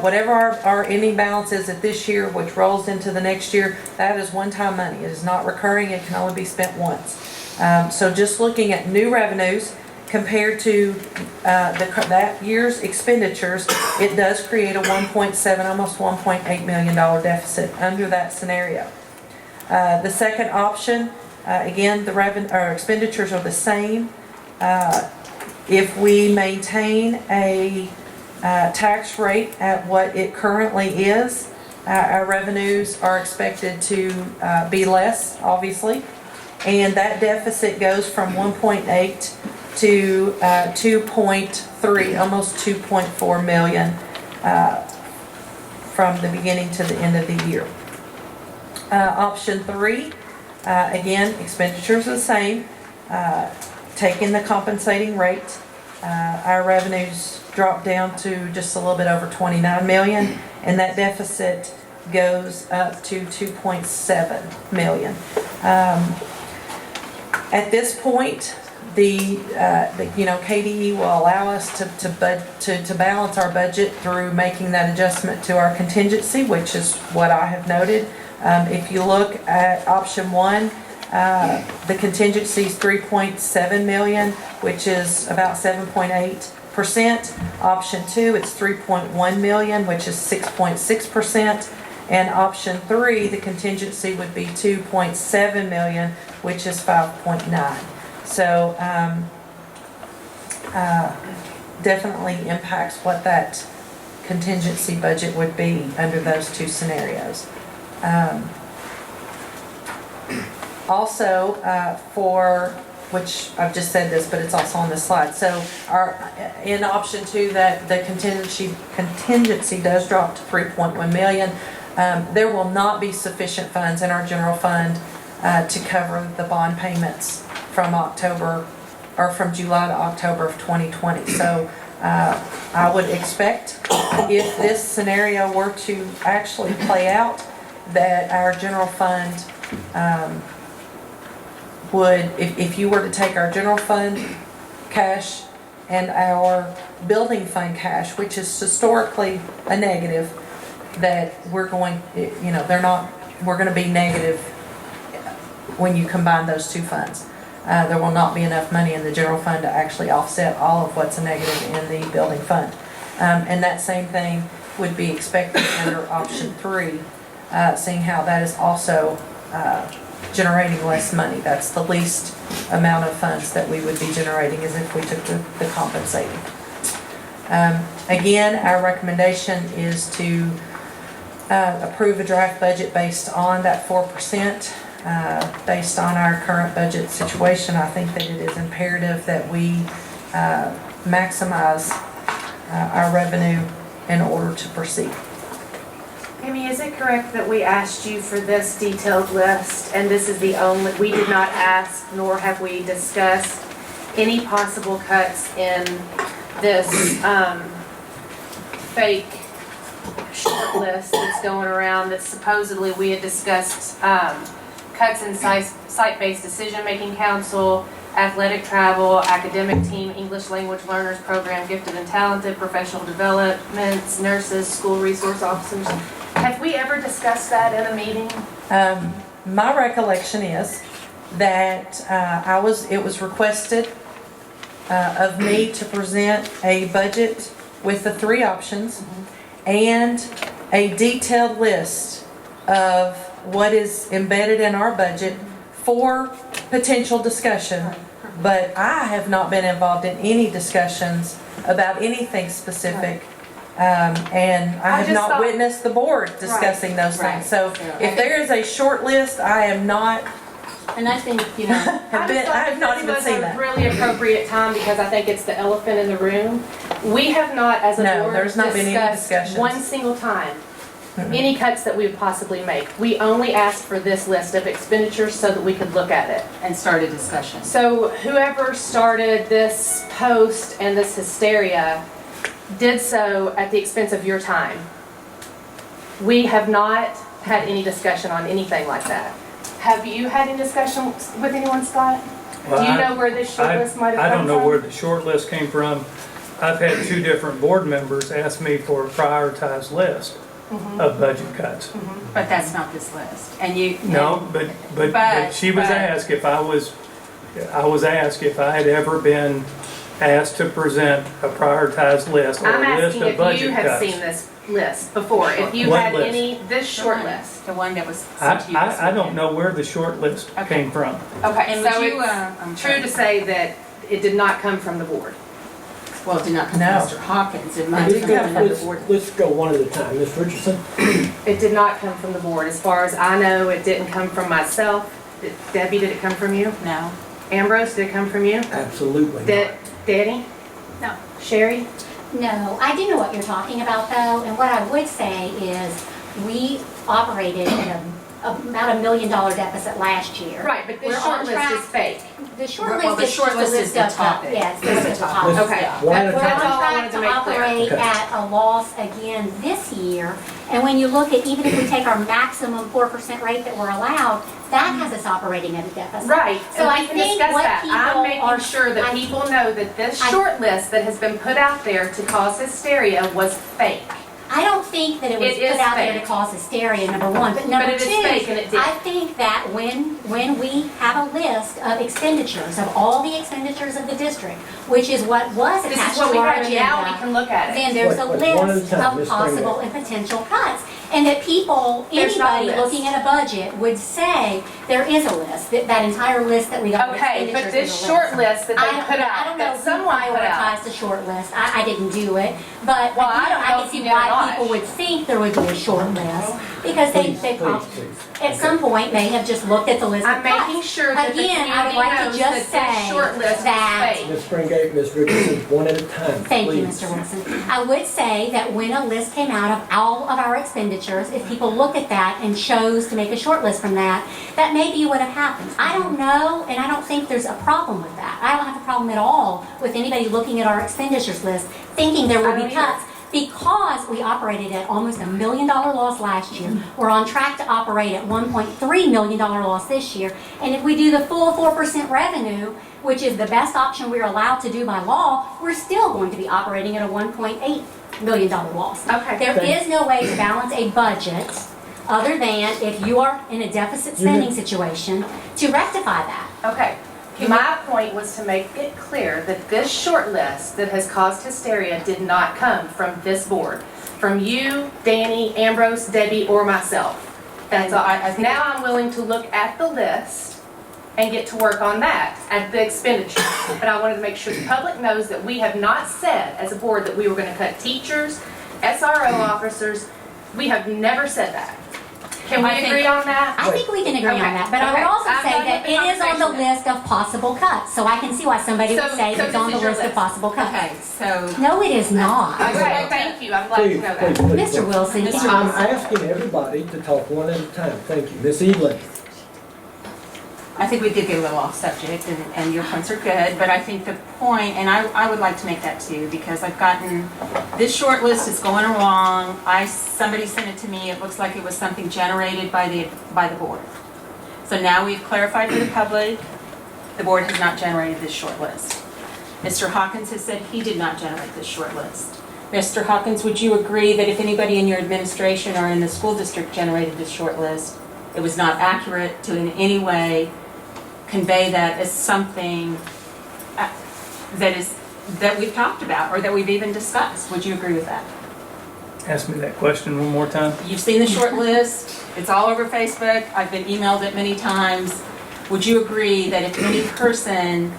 whatever our ending balance is at this year, which rolls into the next year, that is one-time money. It is not recurring, it can only be spent once. So just looking at new revenues compared to that year's expenditures, it does create a 1.7, almost $1.8 million deficit under that scenario. The second option, again, our expenditures are the same. If we maintain a tax rate at what it currently is, our revenues are expected to be less, obviously. And that deficit goes from 1.8 to 2.3, almost 2.4 million from the beginning to the end of the year. Option 3, again, expenditures are the same. Taking the compensating rate, our revenues drop down to just a little bit over 29 million, and that deficit goes up to 2.7 million. At this point, KDE will allow us to balance our budget through making that adjustment to our contingency, which is what I have noted. If you look at option 1, the contingency is 3.7 million, which is about 7.8%. Option 2, it's 3.1 million, which is 6.6%. And option 3, the contingency would be 2.7 million, which is 5.9. So definitely impacts what that contingency budget would be under those two scenarios. Also, for which I've just said this, but it's also on this slide. So in option 2, that the contingency does drop to 3.1 million. There will not be sufficient funds in our general fund to cover the bond payments from October or from July to October of 2020. So I would expect if this scenario were to actually play out, that our general fund would, if you were to take our general fund cash and our building fund cash, which is historically a negative, that we're going, we're going to be negative when you combine those two funds. There will not be enough money in the general fund to actually offset all of what's a negative in the building fund. And that same thing would be expected under option 3, seeing how that is also generating less money. That's the least amount of funds that we would be generating as if we took the compensating. Again, our recommendation is to approve a draft budget based on that 4%. Based on our current budget situation, I think that it is imperative that we maximize our revenue in order to proceed. Amy, is it correct that we asked you for this detailed list, and this is the only, we did not ask, nor have we discussed any possible cuts in this fake short list that's going around that supposedly we had discussed cuts in site-based decision-making council, athletic travel, academic team, English language learners program, gifted and talented, professional developments, nurses, school resource officers. Have we ever discussed that in a meeting? My recollection is that it was requested of me to present a budget with the 3 options and a detailed list of what is embedded in our budget for potential discussion, but I have not been involved in any discussions about anything specific, and I have not witnessed the board discussing those things. So if there is a short list, I am not. And I think, I have not even seen that. Really appropriate time, because I think it's the elephant in the room. We have not, as a board, there's not been any discussions. one single time any cuts that we would possibly make. We only asked for this list of expenditures so that we could look at it And start a discussion. So whoever started this post and this hysteria did so at the expense of your time. We have not had any discussion on anything like that. Have you had any discussion with anyone, Scott? Well, Do you know where this short list might have I come don't know from? where the short list came from. I've had two different board members ask me for a prioritized list of budget cuts. But that's not this list. And you. No, but she was but- asked if I was asked if I had ever been asked to present a prioritized list or I'm a list asking of if you budget have seen cuts. this list before, if you What had list? any, this short list. The one that was sent to you. this I don't weekend. know where the short list Okay. came from. Okay, And would so you, it's I'm true sorry. to say that it did not come from the board. Well, it did not come No. from Mr. Hawkins. It might Let's have go- come from the let's- board. Let's go one at a time. Ms. Richardson? It did not come from the board. As far as I know, it didn't come from myself. Debbie, did it come from you? No. Ambrose, did it come from you? Absolutely not. Danny? No. Sherry? No, I do know what you're talking about though, and what I would say is we operated at about $1 million deficit last year. Right, but We're this short on list track. is fake. The short Well, list the is short just a list is list the of, topic. yes, this is the Let's- topic. Okay. One at a We're time. That's all I on track wanted to to make clear. operate Okay. at a loss again this year. And when you look at, even if we take our maximum 4% rate that we're allowed, that has us operating at a deficit. Right, So and I we can think discuss what that. I'm people making are- sure that people know that this I- short list that has been put out there to cause hysteria was fake. I don't think that it was It is put out there fake. to cause hysteria, number one. But number it is two, fake and it did. I think that when we have a list of expenditures, of all the expenditures of the district, which is what was This attached is to what we our have, and now we agenda, can look at it. then there's a Wait, one at a list time, of Ms. possible Springate. and potential cuts. And that people, There's not a anybody list. looking at a budget would say, there is a list, that entire list that we got of Okay, expenditures but is this a short list. list that I they don't, put I out, don't know that who someone put out. prioritized the short list. I didn't do it, but Well, I again, don't know I can if see you did or why not. people would think there would be a short list. Because Please, they please, please. at some point may have just looked at the list I'm of cuts. making sure that the Again, I would community like to knows just that this say short list was that- fake. Ms. Springate, Ms. Richardson, one at a time, Thank you, please. Mr. Wilson. I would say that when a list came out of all of our expenditures, if people look at that and chose to make a short list from that, that maybe would have happened. I don't know, and I don't think there's a problem with that. I don't have a problem at all with anybody looking at our expenditures list, thinking there I will don't be either. cuts. Because we operated at almost $1 million loss last year, we're on track to operate at $1.3 million loss this year. And if we do the full 4% revenue, which is the best option we're allowed to do by law, we're still going to be operating at a $1.8 million loss. Okay. There is no way to balance a budget other than if you are in a deficit spending situation to rectify that. Okay, my point was to make it clear that this short list that has caused hysteria did not come from this board, from you, Danny, Ambrose, Debbie, or myself. That's all. I think- Now I'm willing to look at the list and get to work on that, at the expenditure. But I wanted to make sure the public knows that we have not said as a board that we were gonna cut teachers, SRO officers. We have never said that. Can we I think- agree on that? I think we can agree Okay, on that, but I would okay. also I'm say done that with the it is on the conversation. list of possible cuts. So I can see why somebody would So- say so it's on this the is your list of list. possible cuts. Okay, so, No, it is not. Okay, thank you, I'm glad to Please, know please, that. please. Mr. Wilson, Mr. I'm Wilson. asking everybody to talk one at a time. Thank you. Ms. Evelyn? I think we did get a little off subject, and your points are good, but I think the point, and I would like to make that too, because I've gotten, this short list is going along, somebody sent it to me, it looks like it was something generated by the board. So now we've clarified for the public, the board has not generated this short list. Mr. Hawkins has said he did not generate this short list. Mr. Hawkins, would you agree that if anybody in your administration or in the school district generated this short list, it was not accurate to in any way convey that as something that we've talked about or that we've even discussed? Would you agree with that? Ask me that question one more time. You've seen the short list, it's all over Facebook, I've been emailed it many times. Would you agree that if any person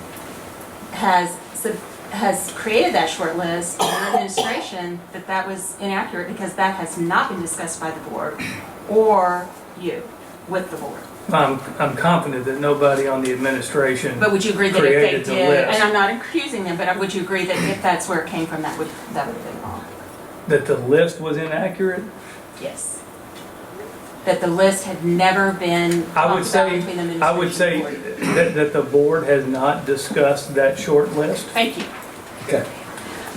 has created that short list in your administration, that that was inaccurate because that has not been discussed by the board or you with the board? I'm confident that nobody on the administration But would you agree that if they created the did, list. and I'm not accusing them, but would you agree that if that's where it came from, that would have been wrong? That the list was inaccurate? Yes. That the list had never been I would talked about say, between the I would say administration and the board. that the board has not discussed that short list. Thank you. Okay.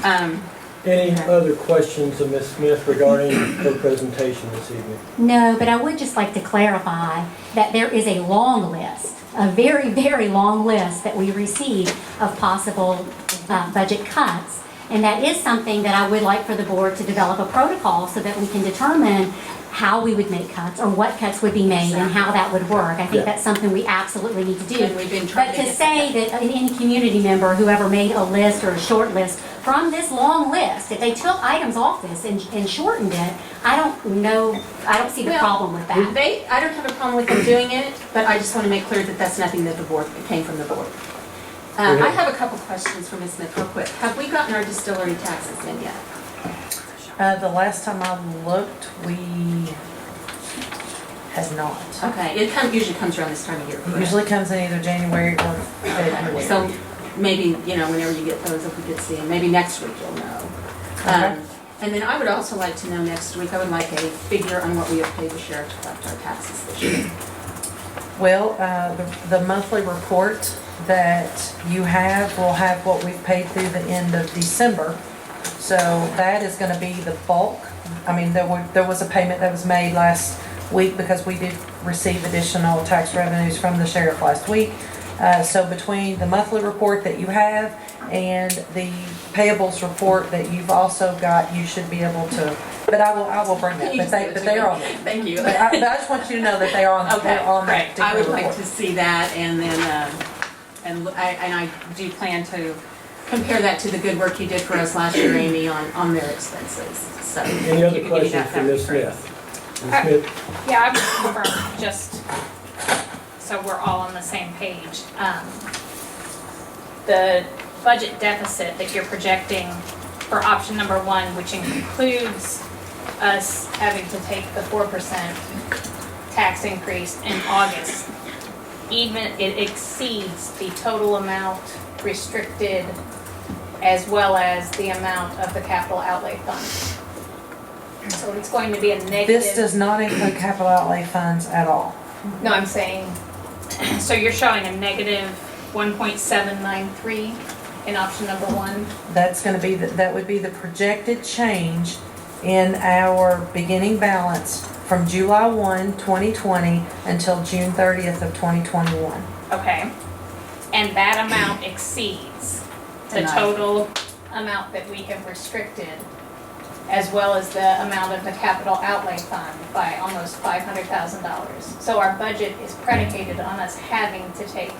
Um, Any other questions of Ms. Smith regarding her presentation this evening? No, but I would just like to clarify that there is a long list a very, very long list that we received of possible budget cuts. And that is something that I would like for the board to develop a protocol so that we can determine how we would make cuts or what cuts would be made and how that would work. I think that's something we absolutely need to do. And we've been trying But to to get say that any community member, whoever made a list or a short list from this long list, if they took items off this and shortened it, I don't know, I don't see the Well, problem with that. I don't have a problem with them doing it, but I just want to make clear that that's nothing that the board, that came from the board. I have a couple questions for Ms. Smith, real quick. Have we gotten our distillery taxes in yet? The last time I looked, we had not. Okay, usually comes around this time of year, It correct? usually comes in either January or February. So maybe, whenever you get those, if we get to see them, maybe next week you'll know. Okay. And then I would also like to know next week, I would like a figure on what we have paid the sheriff to collect our taxes this year. Well, the monthly report that you have will have what we've paid through the end of December. So that is gonna be the bulk. I mean, there was a payment that was made last week because we did receive additional tax revenues from the sheriff last week. So between the monthly report that you have and the payables report that you've also got, you should be able to, but I will bring that, but they are on there. Thank you. But I just want you to know that they are on, Okay, they're on that great. I particular would like report. to see that, and then, and I do plan to compare that to the good work you did for us last year, Amy, on their expenses, so. Any if other you could give me questions that, for that would Ms. be great. Smith? Ms. Smith? Yeah, I would confirm, just so we're all on the same page. The budget deficit that you're projecting for option number 1, which includes us having to take the 4% tax increase in August, even it exceeds the total amount restricted as well as the amount of the capital outlay fund. So it's going to be a negative. This does not include capital outlay funds at all. No, I'm saying, so you're showing a negative 1.793 in option number 1? That's gonna be, that would be the projected change in our beginning balance from July 1, 2020 until June 30th of 2021. Okay. And that amount exceeds the Tonight. total amount that we have restricted, as well as the amount of the capital outlay fund by almost $500,000. So our budget is predicated on us having to take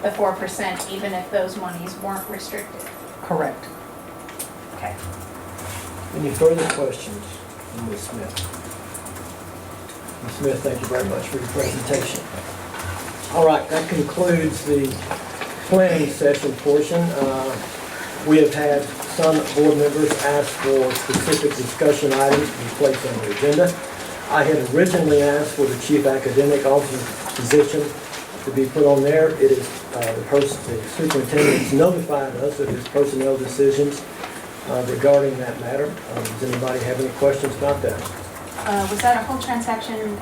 the 4%, even if those monies weren't restricted. Correct. Okay. Any further questions from Ms. Smith? Ms. Smith, thank you very much for your presentation. All right, that concludes the planning session portion. We have had some board members ask for specific discussion items to be placed on the agenda. I had originally asked for the chief academic officer position to be put on there. It is, the superintendent's notified us of his personnel decisions regarding that matter. Does anybody have any questions about that? Was that a whole transaction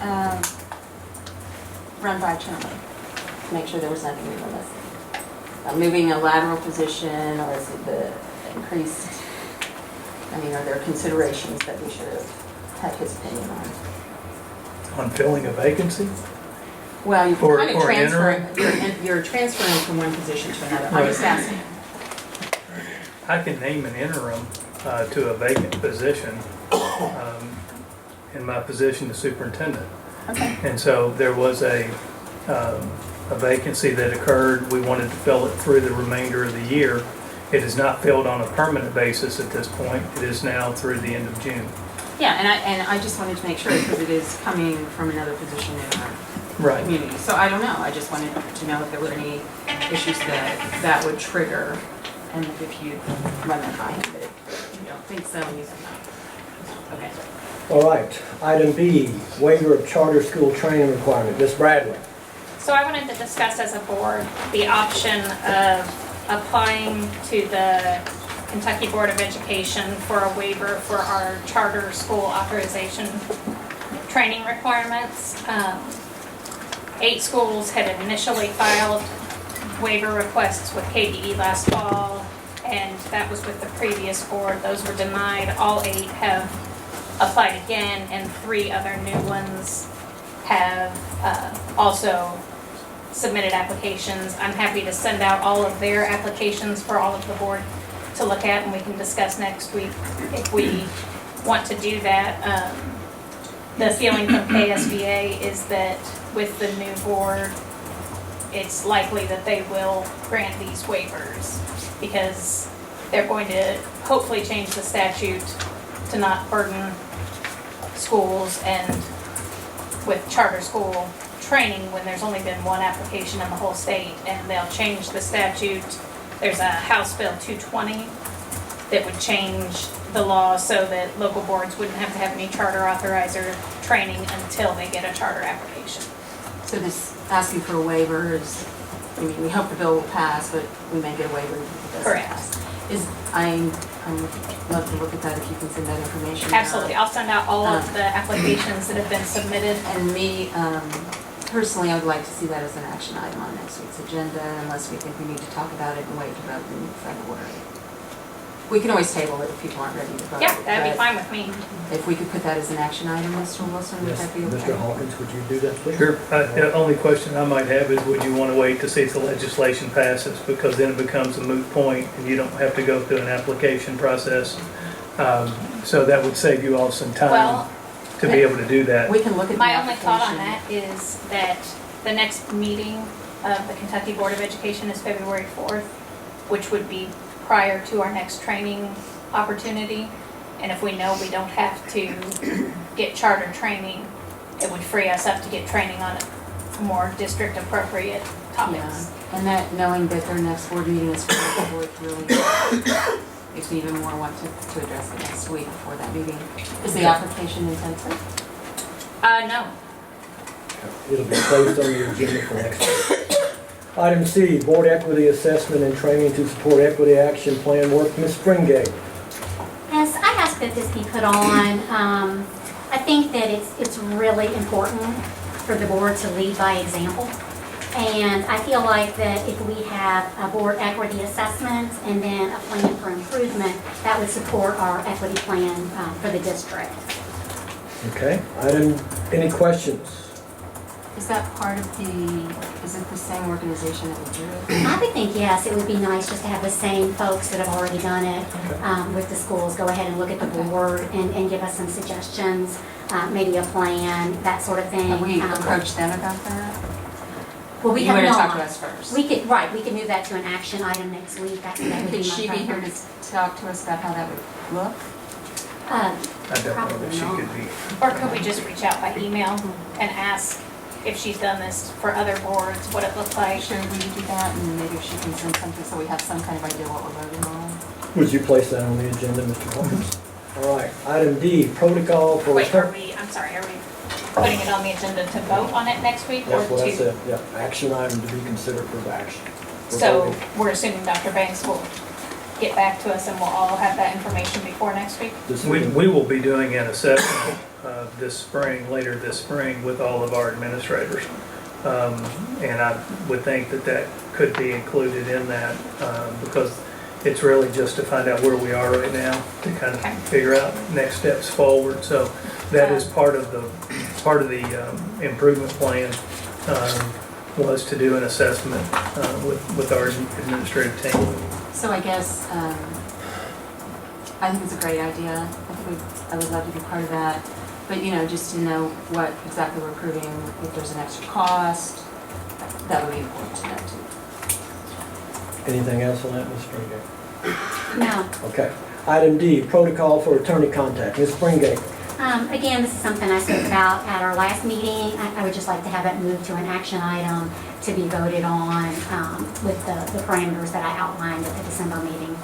run by Chairman? To make sure there was nothing we were missing? Moving a lateral position, or is it the increased, are there considerations that we should have had his opinion on? On filling a vacancy? Well, you're For- kind of for transferring, you're transferring from one position to another. I'm just asking. I can name an interim to a vacant position in my position as superintendent. Okay. And so there was a vacancy that occurred. We wanted to fill it through the remainder of the year. It is not filled on a permanent basis at this point. It is now through the end of June. Yeah, and I just wanted to make sure, because it is coming from another position in our Right. community. So I don't know, I just wanted to know if there were any issues that would trigger, and if you run that by him, but if you don't think so, you said no. Okay. All right, item B, waiver of charter school training requirement. Ms. Bradley. So I wanted to discuss as a board the option of applying to the Kentucky Board of Education for a waiver for our charter school authorization training requirements. 8 schools had initially filed waiver requests with KDE last fall, and that was with the previous board. Those were denied. All 8 have applied again, and 3 other new ones have also submitted applications. I'm happy to send out all of their applications for all of the board to look at, and we can discuss next week if we want to do that. The feeling from KSBA is that with the new board, it's likely that they will grant these waivers because they're going to hopefully change the statute to not burden schools and with charter school training when there's only been one application in the whole state, and they'll change the statute. There's a House Bill 220 that would change the law so that local boards wouldn't have to have any charter authorizer training until they get a charter application. So this asking for a waiver is, I mean, we hope the bill will pass, but we may get a waiver if it doesn't Correct. pass. I'm love to look at that if you can send that information. Absolutely, out. I'll send out all of the applications that have been submitted. And me, personally, I would like to see that as an action item on next week's agenda, unless we think we need to talk about it and wait to vote in February. We can always table it if people aren't ready to vote. Yeah, that'd be but fine with me. If we could put that as an action item, Mr. Wilson, would Yes, that be okay? Mr. Hawkins, would you do that, please? Sure. The only question I might have is, would you want to wait to see if the legislation passes? Because then it becomes a moot point and you don't have to go through an application process. So that would save you all some time Well, to be able to do that. We can look at the my application. only thought on that is that the next meeting of the Kentucky Board of Education is February 4th, which would be prior to our next training opportunity. And if we know we don't have to get charter training, it would free us up to get training on more district appropriate topics. Yeah, and that, knowing that their next board meeting is February 4th, really makes me even more want to address it next week before that meeting. Is the application intensive? No. It'll be placed on the agenda for next week. Item C, Board Equity Assessment and Training to Support Equity Action Plan Work. Ms. Springate. Yes, I ask that this be put on. I think that it's really important for the board to lead by example. And I feel like that if we have a board equity assessment and then a plan for improvement, that would support our equity plan for the district. Okay. Any questions? Is that part of is it the same organization that we do it? I would think, yes, it would be nice just to have the same folks that have already done it with the schools go ahead and look at the board and give us some suggestions, maybe a plan, that sort of thing. Have we approached them about that? Well, we You have want to not. talk to us first? We could move that to an action item next week. That would be Could my she be here to preference. talk to us about how that would look? I don't know Probably that she not. could be. Or could we just reach out by email and ask if she's done this for other boards, what it looked like? Sure, will you do that, and maybe if she can send something so we have some kind of idea what we're voting on? Would you place that on the agenda, Mr. Hawkins? All right. Item D, Protocol for... Wait, are we putting it on the agenda to vote on it next week or That's what I to? said, yeah. Action item to be considered for action. For So voting. we're assuming Dr. Banks will get back to us and we'll all have that information before next week? This We is- will be doing an assessment later this spring with all of our administrators. And I would think that could be included in that because it's really just to find out where we are right now to kind of figure out next steps forward. So that is part of the improvement plan was to do an assessment with our administrative team. So I guess, I think it's a great idea. I would love to be part of that. But, just to know what exactly we're approving, if there's an extra cost, that would be important to know too. Anything else on that, Ms. Springate? No. Okay. Item D, Protocol for Attorney Contact. Ms. Springate. Again, this is something I spoke about at our last meeting. I would just like to have it moved to an action item to be voted on with the parameters that I outlined at the December meeting.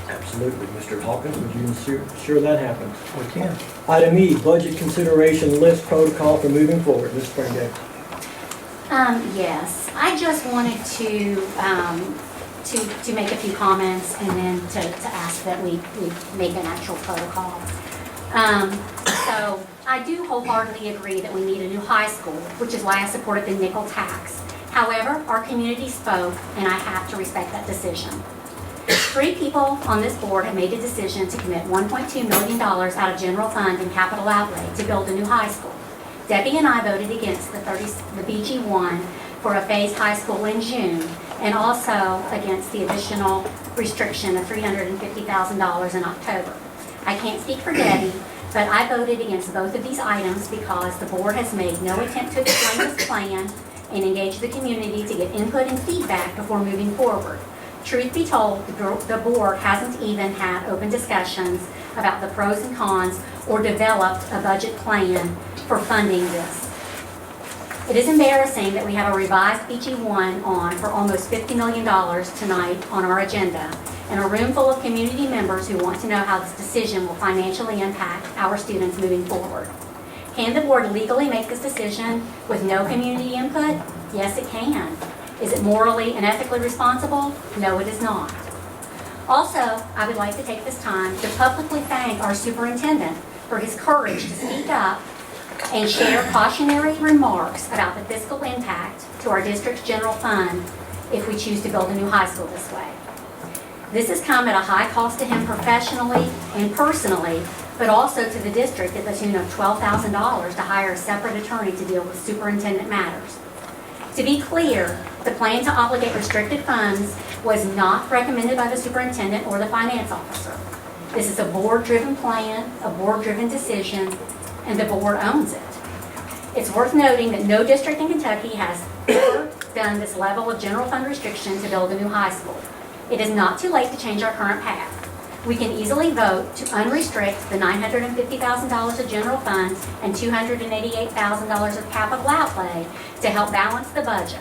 Absolutely. Mr. Hawkins, would you ensure that happens? We can. Item E, Budget Consideration List Protocol for moving forward. Ms. Springate. Yes, I just wanted to make a few comments and then to ask that we make an actual protocol. So I do wholeheartedly agree that we need a new high school, which is why I supported the nickel tax. However, our community spoke, and I have to respect that decision. 3 people on this board have made the decision to commit $1.2 million out of general fund and capital outlay to build a new high school. Debbie and I voted against the BG1 for a phased high school in June, and also against the additional restriction of $350,000 in October. I can't speak for Debbie, but I voted against both of these items because the board has made no attempt to explain this plan and engage the community to get input and feedback before moving forward. Truth be told, the board hasn't even had open discussions about the pros and cons or developed a budget plan for funding this. It is embarrassing that we have a revised BG1 on for almost $50 million tonight on our agenda, and a room full of community members who want to know how this decision will financially impact our students moving forward. Can the board legally make this decision with no community input? Yes, it can. Is it morally and ethically responsible? No, it is not. Also, I would like to take this time to publicly thank our superintendent for his courage to speak up and share cautionary remarks about the fiscal impact to our district's general fund if we choose to build a new high school this way. This has come at a high cost to him professionally and personally, but also to the district at the tune of $12,000 to hire a separate attorney to deal with superintendent matters. To be clear, the plan to obligate restricted funds was not recommended by the superintendent or the finance officer. This is a board-driven plan, a board-driven decision, and the board owns it. It's worth noting that no district in Kentucky has ever done this level of general fund restriction to build a new high school. It is not too late to change our current path. We can easily vote to unrestrict the $950,000 of general funds and $288,000 of capital outlay to help balance the budget.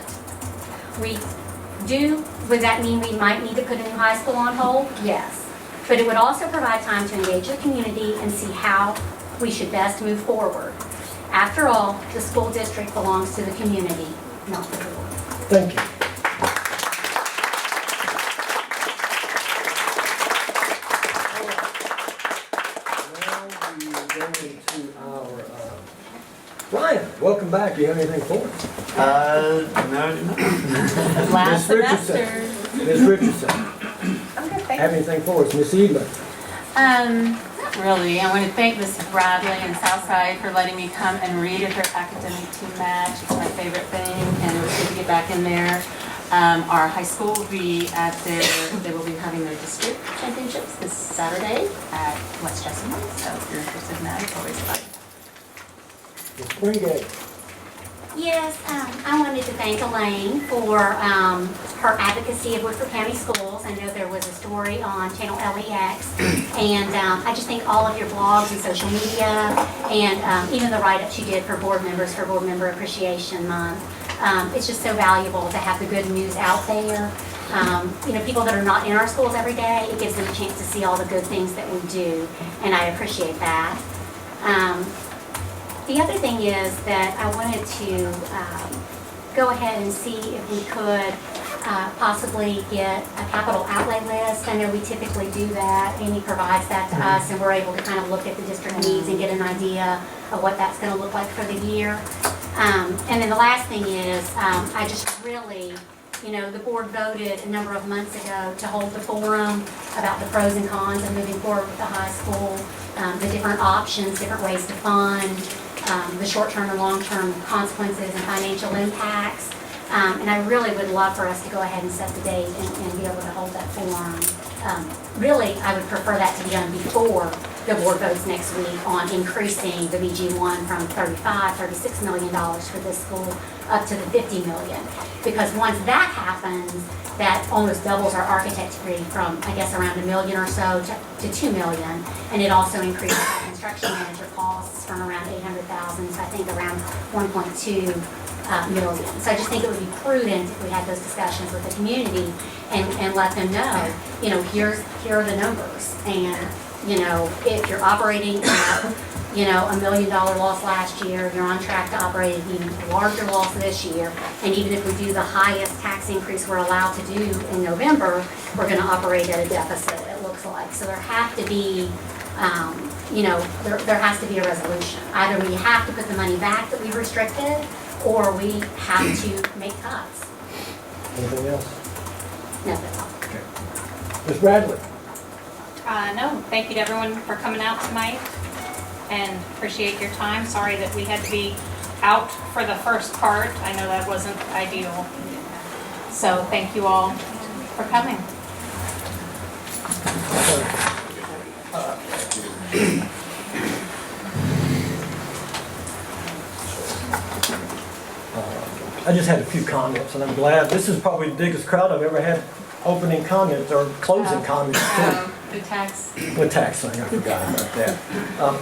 Would that mean we might need to put a new high school on hold? Yes. But it would also provide time to engage the community and see how we should best move forward. After all, the school district belongs to the community, not the board. Thank you. Now we are going to our, Ryan, welcome back. Do you have anything for us? No, I do not. Ms. Last Richardson. semester. Ms. Richardson, Okay, thank have anything for us? Ms. Edler? Not really. I want to thank Mrs. Bradley and Southside for letting me come and read at their academic team match. It's my favorite thing, and it was good to get back in there. Our high school will be they will be having their district championships this Saturday at West Jessamine, so if you're interested in that, it's always fun. Ms. Springate? Yes, I wanted to thank Elaine for her advocacy of Woodford County Schools. I know there was a story on Channel LEX, and I just think all of your blogs and social media, and even the write-ups you did for board members for Board Member Appreciation Month. It's just so valuable to have the good news out there. People that are not in our schools every day, it gives them a chance to see all the good things that we do, and I appreciate that. The other thing is that I wanted to go ahead and see if we could possibly get a capital outlay list. I know we typically do that. Amy provides that to us, and we're able to kind of look at the district needs and get an idea of what that's going to look like for the year. And then the last thing is, I just really, the board voted a number of months ago to hold the forum about the pros and cons of moving forward with the high school, the different options, different ways to fund, the short-term and long-term consequences and financial impacts. And I really would love for us to go ahead and set the date and be able to hold that forum. Really, I would prefer that to be done before the board votes next week on increasing the BG1 from $36 million for this school up to the $50 million. Because once that happens, that almost doubles our architect degree from, I guess, around $1 million or so to $2 million. And it also increases our construction manager costs from around $800,000 to I think around $1.2 million. So I just think it would be prudent if we had those discussions with the community and let them know, here are the numbers. And, if you're operating at, $1 million loss last year, you're on track to operate an even larger loss this year. And even if we do the highest tax increase we're allowed to do in November, we're going to operate at a deficit, it looks like. So there have to be, there has to be a resolution. Either we have to put the money back that we've restricted, or we have to make cuts. Anything else? No, that's all. Okay. Ms. Bradley? No, thank you to everyone for coming out tonight and appreciate your time. Sorry that we had to be out for the first part. I know that wasn't ideal. So thank you all for coming. I just had a few comments, and I'm glad, this is probably the biggest crowd I've ever had opening comments or closing comments too. The tax, The tax thing, I forgot about that.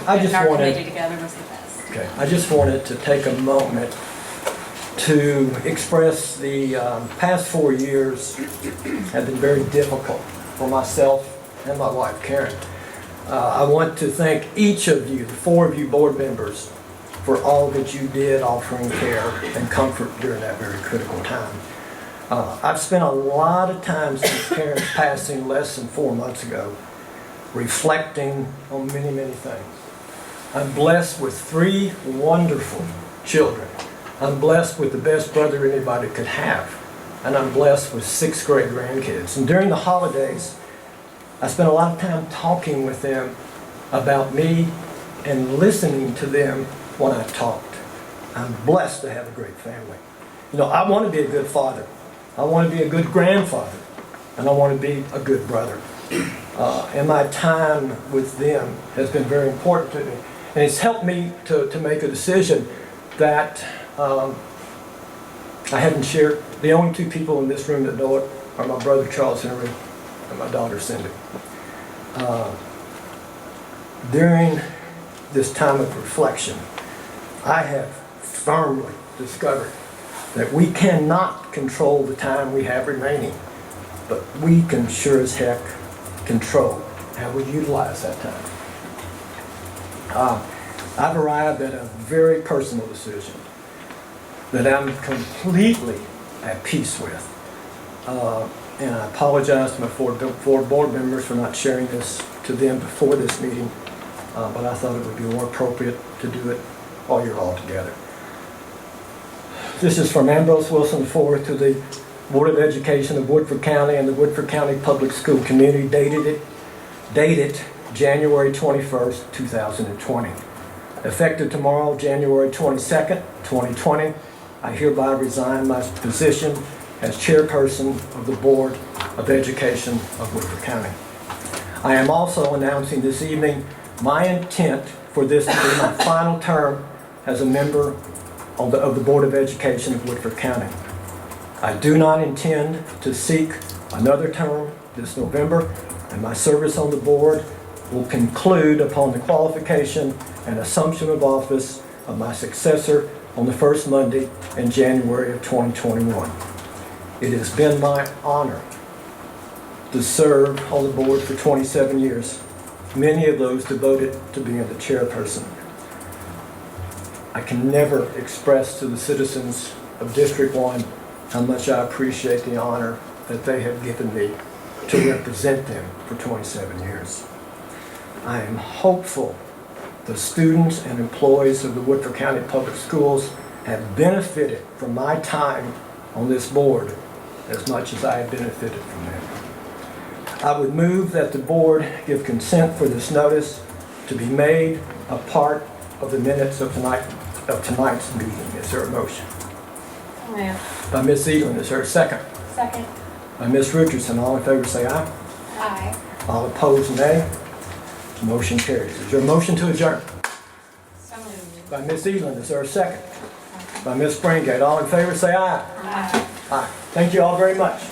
I getting just our committee wanted, together was the best. okay, I just wanted to take a moment to express the past 4 years have been very difficult for myself and my wife Karen. I want to thank each of you, the 4 of you board members, for all that you did offering care and comfort during that very critical time. I've spent a lot of time since Karen's passing less than 4 months ago reflecting on many, many things. I'm blessed with 3 wonderful children. I'm blessed with the best brother anybody could have. And I'm blessed with 6 great grandkids. And during the holidays, I spent a lot of time talking with them about me and listening to them when I talked. I'm blessed to have a great family. You know, I want to be a good father. I want to be a good grandfather. And I want to be a good brother. And my time with them has been very important to me. And it's helped me to make a decision that I haven't shared. The only 2 people in this room that know it are my brother Charles Henry and my daughter Cindy. During this time of reflection, I have firmly discovered that we cannot control the time we have remaining, but we can sure as heck control how we utilize that time. I've arrived at a very personal decision that I'm completely at peace with. And I apologize to my 4 board members for not sharing this to them before this meeting, but I thought it would be more appropriate to do it while you're all together. This is from Ambrose Wilson IV to the Board of Education of Woodford County and the Woodford County Public School Community, dated January 21st, 2020. Effective tomorrow, January 22nd, 2020, I hereby resign my position as chairperson of the Board of Education of Woodford County. I am also announcing this evening my intent for this to be my final term as a member of the Board of Education of Woodford County. I do not intend to seek another term this November, and my service on the board will conclude upon the qualification and assumption of office of my successor on the first Monday in January of 2021. It has been my honor to serve on the board for 27 years, many of those devoted to being the chairperson. I can never express to the citizens of District 1 how much I appreciate the honor that they have given me to represent them for 27 years. I am hopeful the students and employees of the Woodford County Public Schools have benefited from my time on this board as much as I have benefited from them. I would move that the board give consent for this notice to be made a part of the minutes of tonight's meeting. Is there a motion? By Ms. Zeeland, is there a second? Second. By Ms. Richardson, all in favor say aye. Aye. All opposed, nay. Motion carries. Is there a motion to adjourn? So moved. By Ms. Zeeland, is there a second? By Ms. Springate, all in favor say aye. Aye. Aye. Thank you all very much.